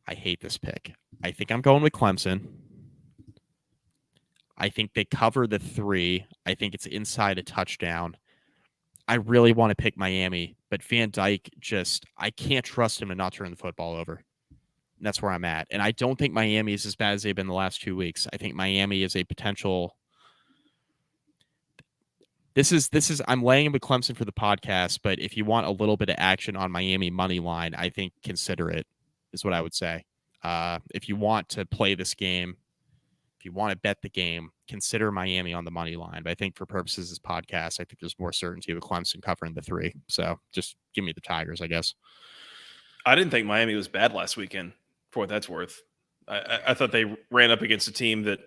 hate this pick. I think I'm going with Clemson. I think they cover the 3. I think it's inside a touchdown. I really want to pick Miami, but Van Dyke I can't trust him to not turn the football over. And that's where I'm at. And I don't think Miami is as bad as they've been the last 2 weeks. I think Miami is a potential. This is I'm laying in with Clemson for the podcast, but if you want a little bit of action on Miami money line, I think consider it, is what I would say. If you want to play this game, if you want to bet the game, consider Miami on the money line. But I think for purposes of this podcast, I think there's more certainty with Clemson covering the 3. So just give me the Tigers, I guess. I didn't think Miami was bad last weekend, for what that's worth. I thought they ran up against a team that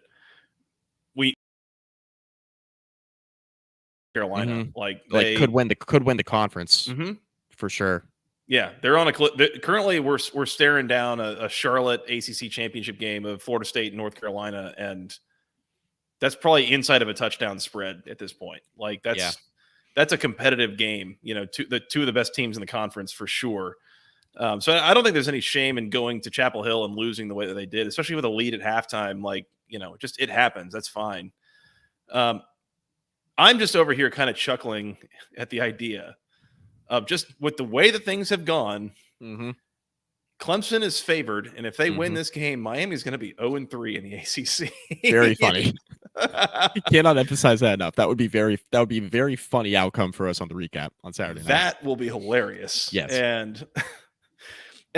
Carolina, they could win the conference for sure. Yeah, they're on a currently we're staring down a Charlotte ACC championship game of Florida State and North Carolina, and that's probably inside of a touchdown spread at this point. Like that's a competitive game. You know, two of the best teams in the conference for sure. So I don't think there's any shame in going to Chapel Hill and losing the way that they did, especially with a lead at halftime. Like, you know, just it happens. That's fine. I'm just over here kind of chuckling at the idea of just with the way that things have gone. Clemson is favored, and if they win this game, Miami is going to be 0-3 in the ACC. Very funny. You cannot emphasize that enough. That would be a very funny outcome for us on the recap on Saturday night. That will be hilarious. Yes, and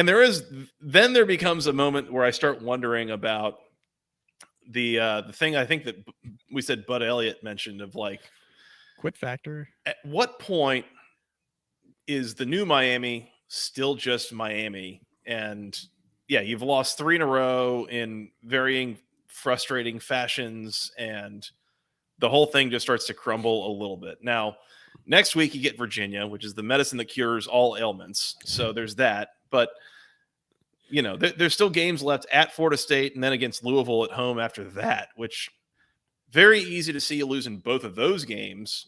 there becomes a moment where I start wondering about the thing I think that we said Bud Elliott mentioned of like quit factor. At what point is the new Miami still just Miami? And yeah, you've lost 3 in a row in varying frustrating fashions, and the whole thing just starts to crumble a little bit. Now, next week you get Virginia, which is the medicine that cures all ailments. So there's that. But you know, there's still games left at Florida State and then against Louisville at home after that, which very easy to see you losing both of those games.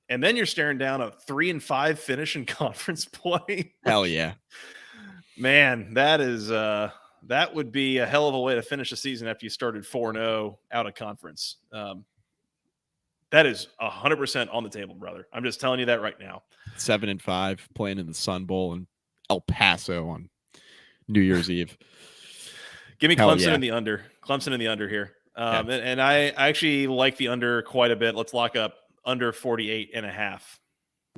And then you're staring down a 3-5 finish in conference play. Hell yeah. Man, that would be a hell of a way to finish the season after you started 4-0 out of conference. That is 100% on the table, brother. I'm just telling you that right now. 7-5 playing in the Sun Bowl in El Paso on New Year's Eve. Give me Clemson in the under. Clemson in the under here. And I actually like the under quite a bit. Let's lock up under 48.5.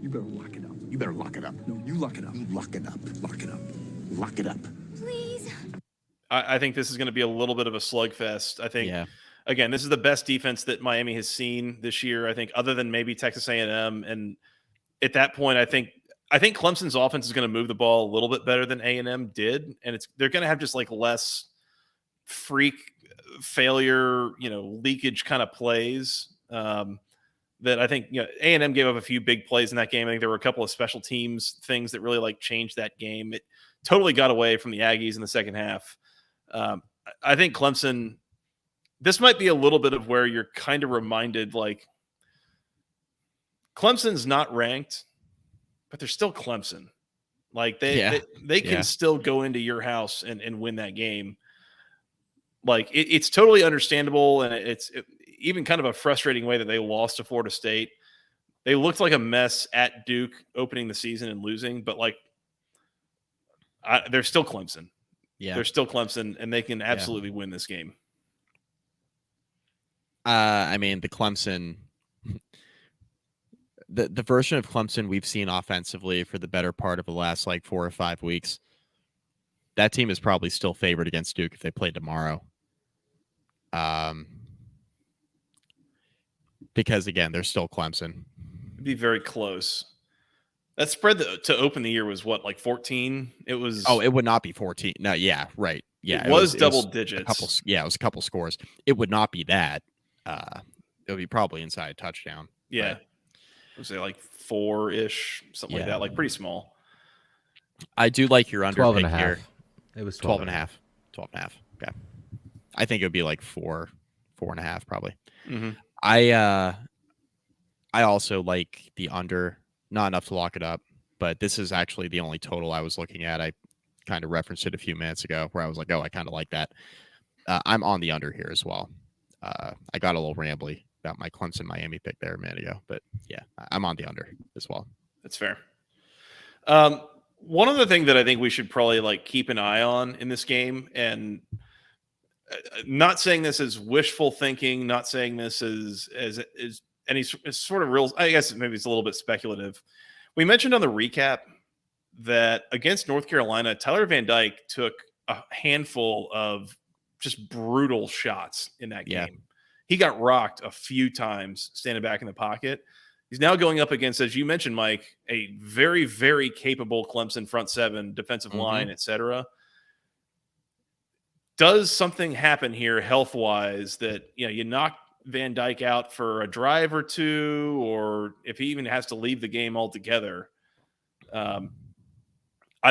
You better lock it up. You better lock it up. No, you lock it up. You lock it up. Lock it up. Lock it up. Please. I think this is going to be a little bit of a slugfest. I think, again, this is the best defense that Miami has seen this year. I think other than maybe Texas A&M. And at that point, I think Clemson's offense is going to move the ball a little bit better than A&M did. And they're going to have just like less freak failure, leakage kind of plays. That I think, A&M gave up a few big plays in that game. I think there were a couple of special teams things that really like changed that game. It totally got away from the Aggies in the second half. I think Clemson, this might be a little bit of where you're kind of reminded, like, Clemson's not ranked, but they're still Clemson. Like they can still go into your house and win that game. Like it's totally understandable. And it's even kind of a frustrating way that they lost to Florida State. They looked like a mess at Duke opening the season and losing, but like they're still Clemson. Yeah. They're still Clemson, and they can absolutely win this game. I mean, the Clemson, the version of Clemson we've seen offensively for the better part of the last like 4 or 5 weeks, that team is probably still favored against Duke if they play tomorrow. Because again, they're still Clemson. It'd be very close. That spread to open the year was what, like 14? It was. Oh, it would not be 14. No, yeah, right. Yeah, it was double digits. It was a couple scores. It would not be that. It would be probably inside a touchdown. Yeah. But, I would say like 4-ish, something like that, like pretty small. I do like your under 12 pick and a half. here. It was 12 and a half. 12 and a half. Okay. I think it would be like 4.5 probably. Mm-hmm. I also like the under, not enough to lock it up, but this is actually the only total I was looking at. I kind of referenced it a few minutes ago where I was like, oh, I kind of like that. I'm on the under here as well. I got a little rambly about my Clemson Miami pick there a minute ago, but yeah, I'm on the under as well. That's fair. One other thing that I think we should probably like keep an eye on in this game, and not saying this as wishful thinking, not saying this as any sort of real, I guess maybe it's a little bit speculative. We mentioned on the recap that against North Carolina, Tyler Van Dyke took a handful of just brutal shots in that game. Yeah. He got rocked a few times standing back in the pocket. He's now going up against, as you mentioned, Mike, a very, very capable Clemson front seven, defensive line, etc. Does something happen here health-wise that, you knock Van Dyke out for a drive or two, or if he even has to leave the game altogether? I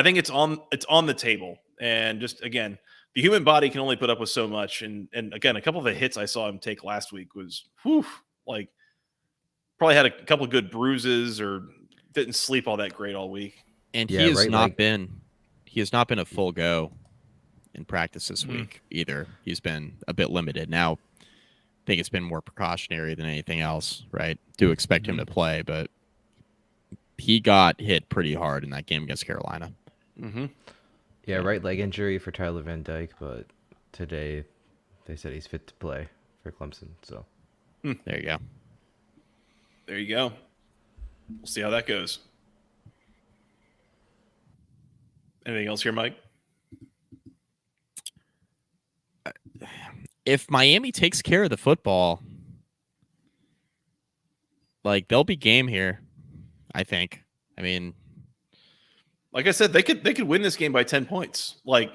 think it's on the table. And just, again, the human body can only put up with so much. And again, a couple of the hits I saw him take last week was, like, probably had a couple of good bruises or didn't sleep all that great all week. And he has not been a full go in practice this week either. He's been a bit limited. Now, I think it's been more precautionary than anything else, right? Do expect him to play, but he got hit pretty hard in that game against Carolina. Yeah, right leg injury for Tyler Van Dyke, but today they said he's fit to play for Clemson. So there you go. There you go. We'll see how that goes. Anything else here, Mike? If Miami takes care of the football, like, they'll be game here, I think. I mean, like I said, they could win this game by 10 points. Like,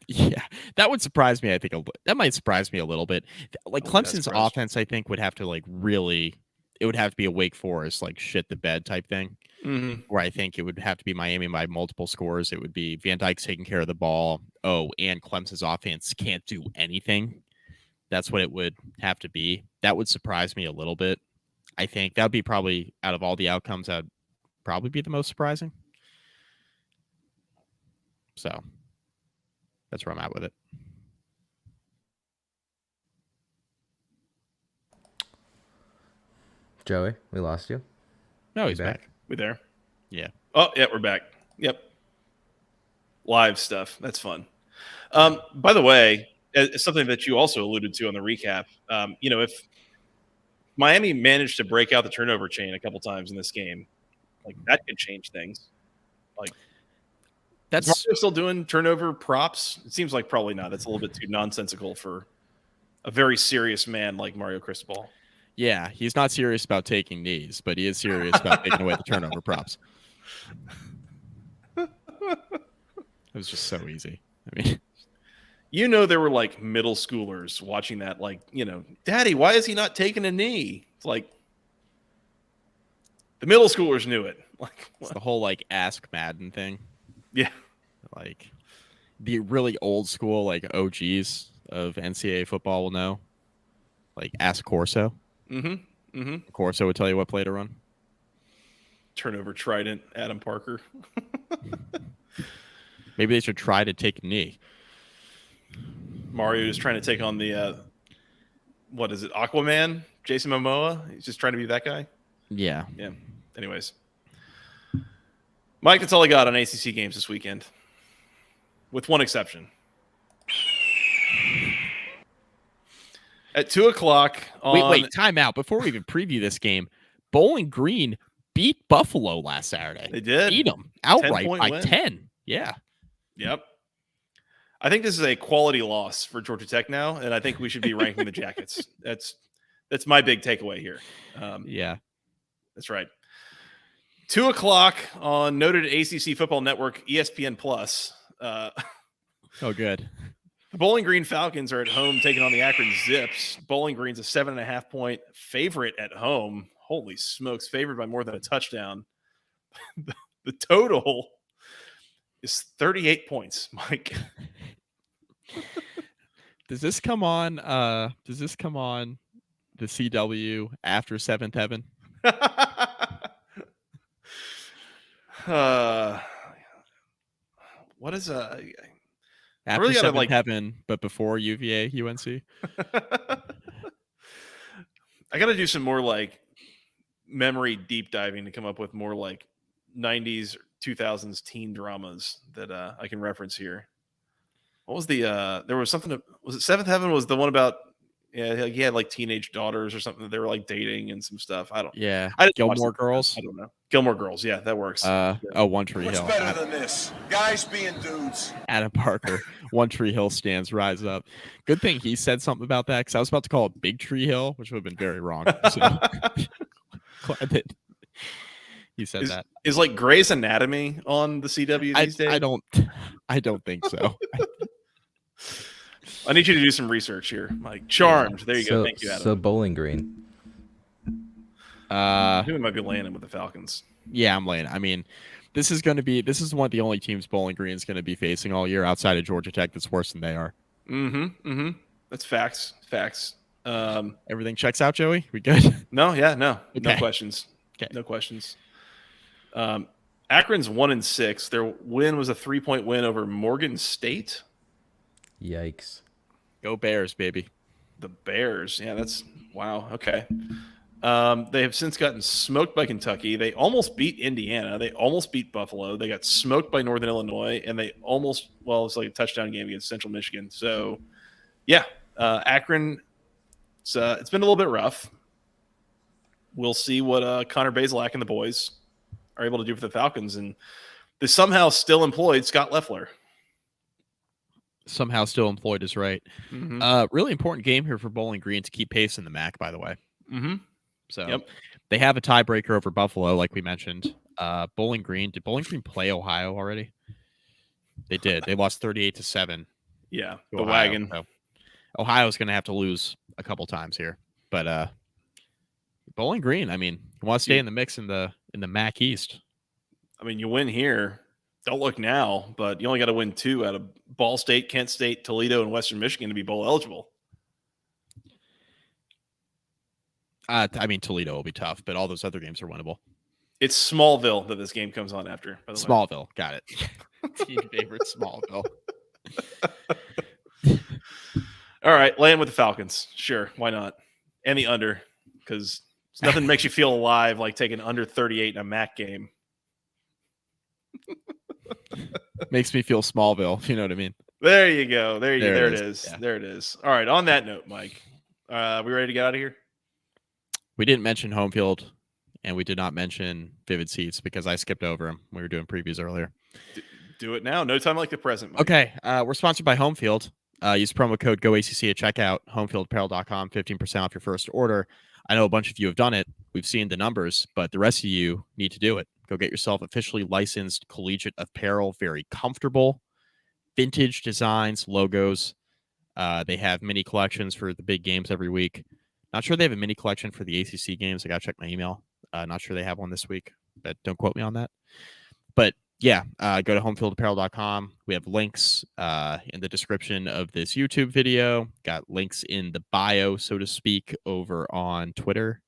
yeah, that would surprise me. I think that might surprise me a little bit. Like, Clemson's offense, I think, would have to like really. It would have to be a Wake Forest, like, shit the bed type thing, where I think it would have to be Miami by multiple scores. It would be Van Dyke's taking care of the ball. Oh, and Clemson's offense can't do anything. That's what it would have to be. That would surprise me a little bit. I think that would be probably, out of all the outcomes, that would probably be the most surprising. So that's where I'm at with it. Joey, we lost you. No, he's back. We there? Yeah. Oh, yeah, we're back. Yep. Live stuff. That's fun. By the way, it's something that you also alluded to on the recap. If Miami managed to break out the turnover chain a couple times in this game, like, that could change things. Like, that's Mario still doing turnover props. It seems like probably not. That's a little bit too nonsensical for a very serious man like Mario Cristobal. Yeah, he's not serious about taking knees, but he is serious about taking away the turnover props. It was just so easy. I mean, there were like middle schoolers watching that, like, Daddy, why is he not taking a knee? It's like the middle schoolers knew it. Like, it's the whole like Ask Madden thing. Yeah, like the really old school like OGs of NCAA football will know. Like, Ask Corso. Corso would tell you what play to run. Turnover trident, Adam Parker. Maybe they should try to take a knee. Mario is trying to take on the what is it, Aquaman? Jason Momoa? He's just trying to be that guy? Yeah. Yeah. Anyways. Mike, that's all I got on ACC games this weekend. With one exception. At 2:00 on. Wait, time out. Before we even preview this game, Bowling Green beat Buffalo last Saturday. They did. Beat them outright 10-point by win. 10. Yeah. Yep. I think this is a quality loss for Georgia Tech now, and I think we should be ranking the Jackets. That's my big takeaway here. Yeah. That's right. 2:00 on noted ACC football network ESPN Plus. Oh, good. The Bowling Green Falcons are at home taking on the Akron Zips. Bowling Green's a 7.5-point favorite at home. Holy smokes, favored by more than a touchdown. The total is 38 points, Mike. Does this come on the CW after 7th Heaven? What is After really gotta, 7th Heaven, but before UVA UNC? I got to do some more like memory deep diving to come up with more like 90s, 2000s teen dramas that I can reference here. What was the there was something was it 7th Heaven was the one about he had like teenage daughters or something that they were like dating and some stuff. I don't Gilmore Girls. I don't know. Gilmore Girls, yeah, that works. One Tree Hill. What's better than this? Guys being dudes. Adam Parker, One Tree Hill stands rise up. Good thing he said something about that because I was about to call it Big Tree Hill, which would have been very wrong. So glad that he said that. Is like Grey's Anatomy on the CW these days? I don't think so. I need you to do some research here, Mike. Charmed. There you go. Thank you, Adam. So Bowling Green. Who might be landing with the Falcons? Yeah, I'm laying. I mean, this is one of the only teams Bowling Green is going to be facing all year outside of Georgia Tech that's worse than they are. That's facts. Everything checks out, Joey? We good? No. Okay. No questions. Okay. No questions. Akron's 1-6. Their win was a 3-point win over Morgan State. Yikes. Go Bears, baby. The Bears. Yeah, that's wow. Okay. They have since gotten smoked by Kentucky. They almost beat Indiana. They almost beat Buffalo. They got smoked by Northern Illinois, and they almost it's like a touchdown game against Central Michigan. So, yeah, Akron. It's been a little bit rough. We'll see what Connor Bazelak and the boys are able to do for the Falcons, and they somehow still employed Scott Loeffler. Somehow still employed is right. Really important game here for Bowling Green to keep pace in the MAC, by the way. So they have a tiebreaker over Buffalo, like we mentioned. Bowling Green. Did Bowling Green play Ohio already? They did. They lost 38-7. Yeah, the Ohio. wagon. So Ohio's going to have to lose a couple times here, but Bowling Green. I mean, you want to stay in the mix in the MAC East. I mean, you win here. Don't look now, but you only got to win 2 out of Ball State, Kent State, Toledo, and Western Michigan to be bowl eligible. I mean, Toledo will be tough, but all those other games are winnable. It's Smallville that this game comes on after. By the Smallville, got it. Team favorite Smallville. All right, land with the Falcons. Sure, why not? And the under, because nothing makes you feel alive like taking under 38 in a MAC game. Makes me feel Smallville, if you know what I mean. There you go. There it is. Yeah. There it is. All right, on that note, Mike, we ready to get out of here? We didn't mention home field, and we did not mention Vivid Seats because I skipped over them. We were doing previews earlier. Do it now. No time like the present, Mike. Okay, we're sponsored by Home Field. Use promo code GOACC at checkout, homefieldapparel.com, 15% off your first order. I know a bunch of you have done it. We've seen the numbers, but the rest of you need to do it. Go get yourself officially licensed collegiate apparel, very comfortable, vintage designs, logos. They have mini collections for the big games every week. Not sure they have a mini collection for the ACC games. I got to check my email. Not sure they have one this week, but don't quote me on that. But yeah, go to homefieldapparel.com. We have links in the description of this YouTube video. Got links in the bio, so to speak, over on Twitter.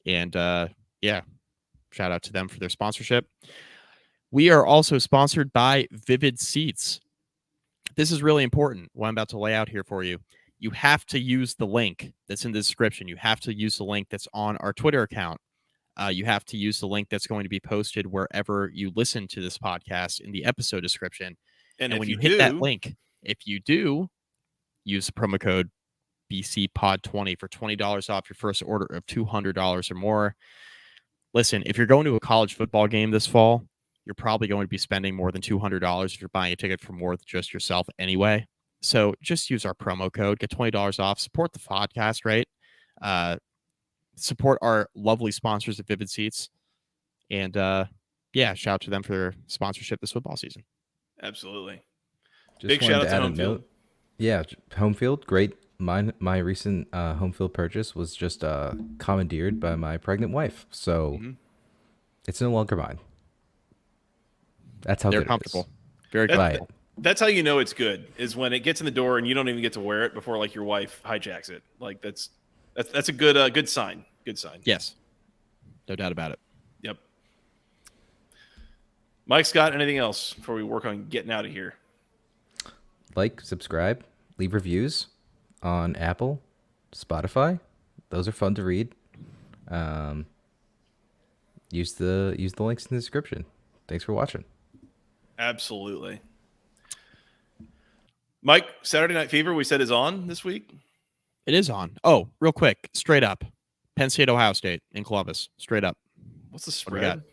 And yeah, shout out to them for their sponsorship. We are also sponsored by Vivid Seats. This is really important, what I'm about to lay out here for you. You have to use the link that's in the description. You have to use the link that's on our Twitter account. You have to use the link that's going to be posted wherever you listen to this podcast in the episode description. And when you hit that link, if you do, use the promo code BC Pod 20 for $20 off your first order of $200 or more. Listen, if you're going to a college football game this fall, you're probably going to be spending more than $200 if you're buying a ticket for more than just yourself anyway. So just use our promo code, get $20 off, support the podcast, right? Support our lovely sponsors at Vivid Seats. And shout out to them for their sponsorship this football season. Absolutely. Just Big wanted shout out to add a Home Field. note. Yeah, Home Field, great. My recent Home Field purchase was just commandeered by my pregnant wife, so it's no longer mine. That's how they're good comfortable. It is. Very comfortable. That's how you know it's good, is when it gets in the door and you don't even get to wear it before like your wife hijacks it. Like that's a good sign. Good sign. Yes. No doubt about it. Yep. Mike, Scott, anything else before we work on getting out of here? Like, subscribe, leave reviews on Apple, Spotify. Those are fun to read. Use the links in the description. Thanks for watching. Absolutely. Mike, Saturday Night Fever, we said is on this week. It is on. Oh, real quick, straight up. Penn State, Ohio State in Columbus. Straight up. What's the What do you got? spread?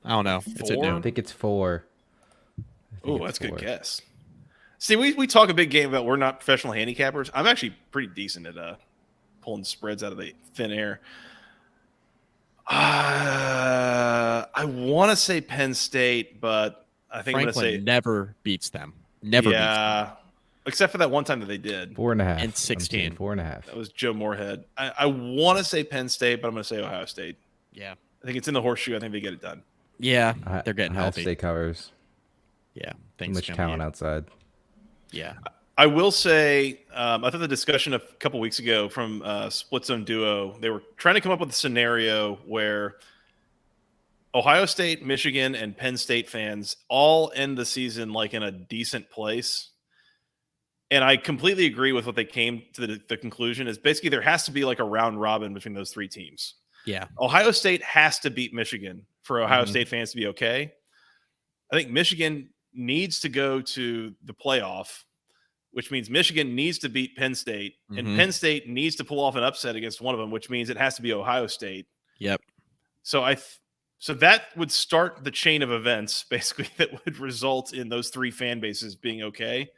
I don't know. It's at 4? I noon. think it's 4. Oh, that's a good guess. See, we talk a big game about we're not professional handicappers. I'm actually pretty decent at pulling spreads out of the thin air. I want to say Penn State, but I think Franklin I'm going to say never beats them. Never beats them. yeah, except for that one time that they did. 4.5 And 16. 4.5. That was Joe Moorhead. I want to say Penn State, but I'm going to say Ohio State. Yeah. I think it's in the horseshoe. I think they get it done. Yeah. They're getting Ohio healthy. State covers. Yeah. Too Thanks, much Jimmy. talent outside. Yeah. I will say, I thought the discussion a couple weeks ago from Split Zone Duo, they were trying to come up with a scenario where Ohio State, Michigan, and Penn State fans all end the season like in a decent place. And I completely agree with what they came to the conclusion is basically there has to be like a round robin between those three teams. Yeah. Ohio State has to beat Michigan for Ohio State fans to be okay. I think Michigan needs to go to the playoff, which means Michigan needs to beat Penn State, and Penn State needs to pull off an upset against one of them, which means it has to be Ohio State. Yep. So so that would start the chain of events, basically, that would result in those three fan bases being okay.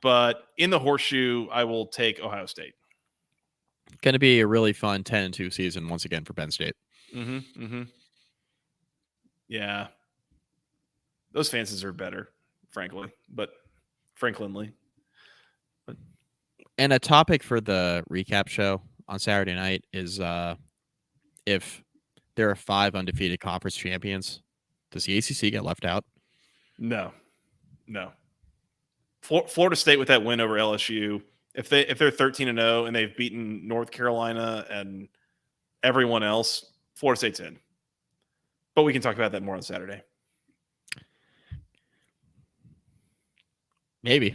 But in the horseshoe, I will take Ohio State. Going to be a really fun 10-2 season once again for Penn State. Yeah. Those fans deserve better, frankly, but Franklinly. And a topic for the recap show on Saturday night is if there are 5 undefeated conference champions, does the ACC get left out? No. Florida State with that win over LSU, if they're 13-0 and they've beaten North Carolina and everyone else, Florida State's in. But we can talk about that more on Saturday. Maybe.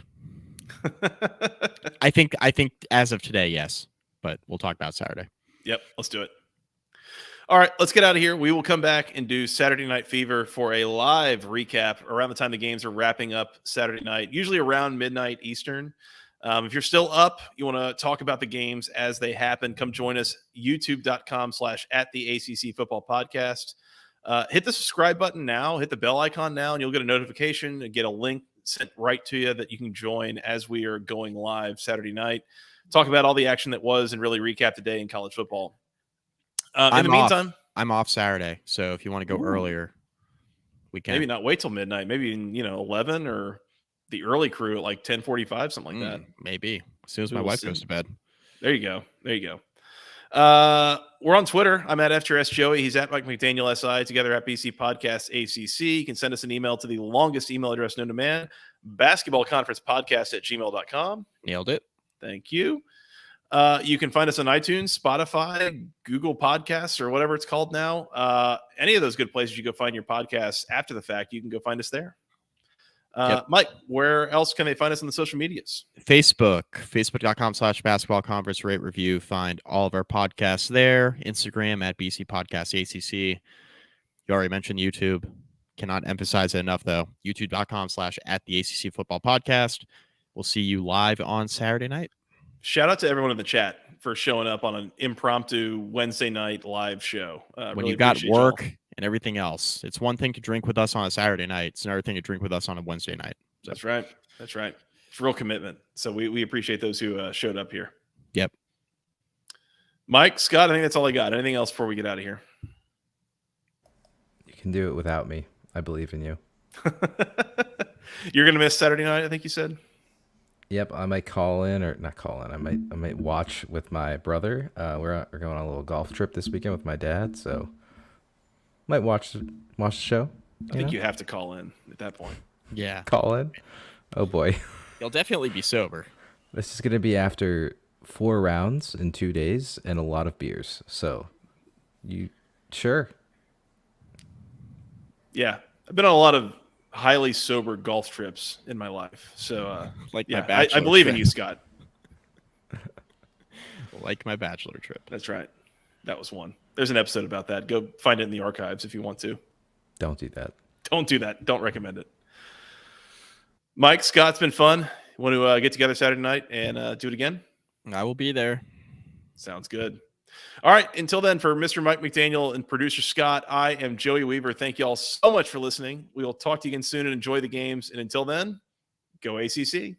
I think as of today, yes. But we'll talk about Saturday. Yep, let's do it. All right, let's get out of here. We will come back and do Saturday Night Fever for a live recap around the time the games are wrapping up Saturday night, usually around midnight Eastern. If you're still up, you want to talk about the games as they happen, come join us, youtube.com/@the-ACC Football Podcast. Hit the subscribe button now, hit the bell icon now, and you'll get a notification and get a link sent right to you that you can join as we are going live Saturday night. Talk about all the action that was and really recap the day in college football. In the meantime, I'm off Saturday, so if you want to go earlier, we can. Maybe not wait till midnight. Maybe 11 or the early crew at like 10:45, something like that. Maybe as soon as my We'll wife see. goes to bed. There you go. We're on Twitter. I'm at FTRS Joey. He's at Mike McDaniel SI. Together at BC Podcast ACC. You can send us an email to the longest email address known to man, basketballconferencepodcast@gmail.com. Nailed it. Thank you. You can find us on iTunes, Spotify, Google Podcasts, or whatever it's called now. Any of those good places you go find your podcasts after the fact, you can go find us there. Yep. Mike, where else can they find us on the social medias? Facebook.com/basketball conference rate review. Find all of our podcasts there. Instagram at BC Podcast ACC. You already mentioned YouTube. Cannot emphasize it enough, though. YouTube.com/@the-ACC Football Podcast. we'll see you live on Saturday night. Shout out to everyone in the chat for showing up on an impromptu Wednesday night live show. When really you got appreciate work y'all. and everything else, it's one thing to drink with us on a Saturday night. It's another thing to drink with us on a Wednesday night. So. That's right. That's right. It's real commitment. So we appreciate those who showed up here. Yep. Mike, Scott, I think that's all I got. Anything else before we get out of here? You can do it without me. I believe in you. You're going to miss Saturday night, I think you said? Yep, I might call in or not call in. I might watch with my brother. We're going on a little golf trip this weekend with my dad, so might watch the show. I think you have to call in at that point. Yeah. Call in. Oh boy, You'll definitely be sober. this is gonna be after 4 rounds in 2 days and a lot of beers. So, you sure? Yeah, I've been on a lot of highly sober golf trips in my life. So, Like my yeah, bachelor I believe in trip. you, Scott. Like my bachelor trip. That's right. That was one. There's an episode about that. Go find it in the archives if you want to. Don't do that. Don't do that. Don't recommend it. Mike, Scott, it's been fun. Want to get together Saturday night and do it again? I will be there. Sounds good. All right. Until then, for Mr. Mike McDaniel and producer Scott, I am Joey Weaver. Thank you all so much for listening. We will talk to you again soon and enjoy the games. And until then, go ACC.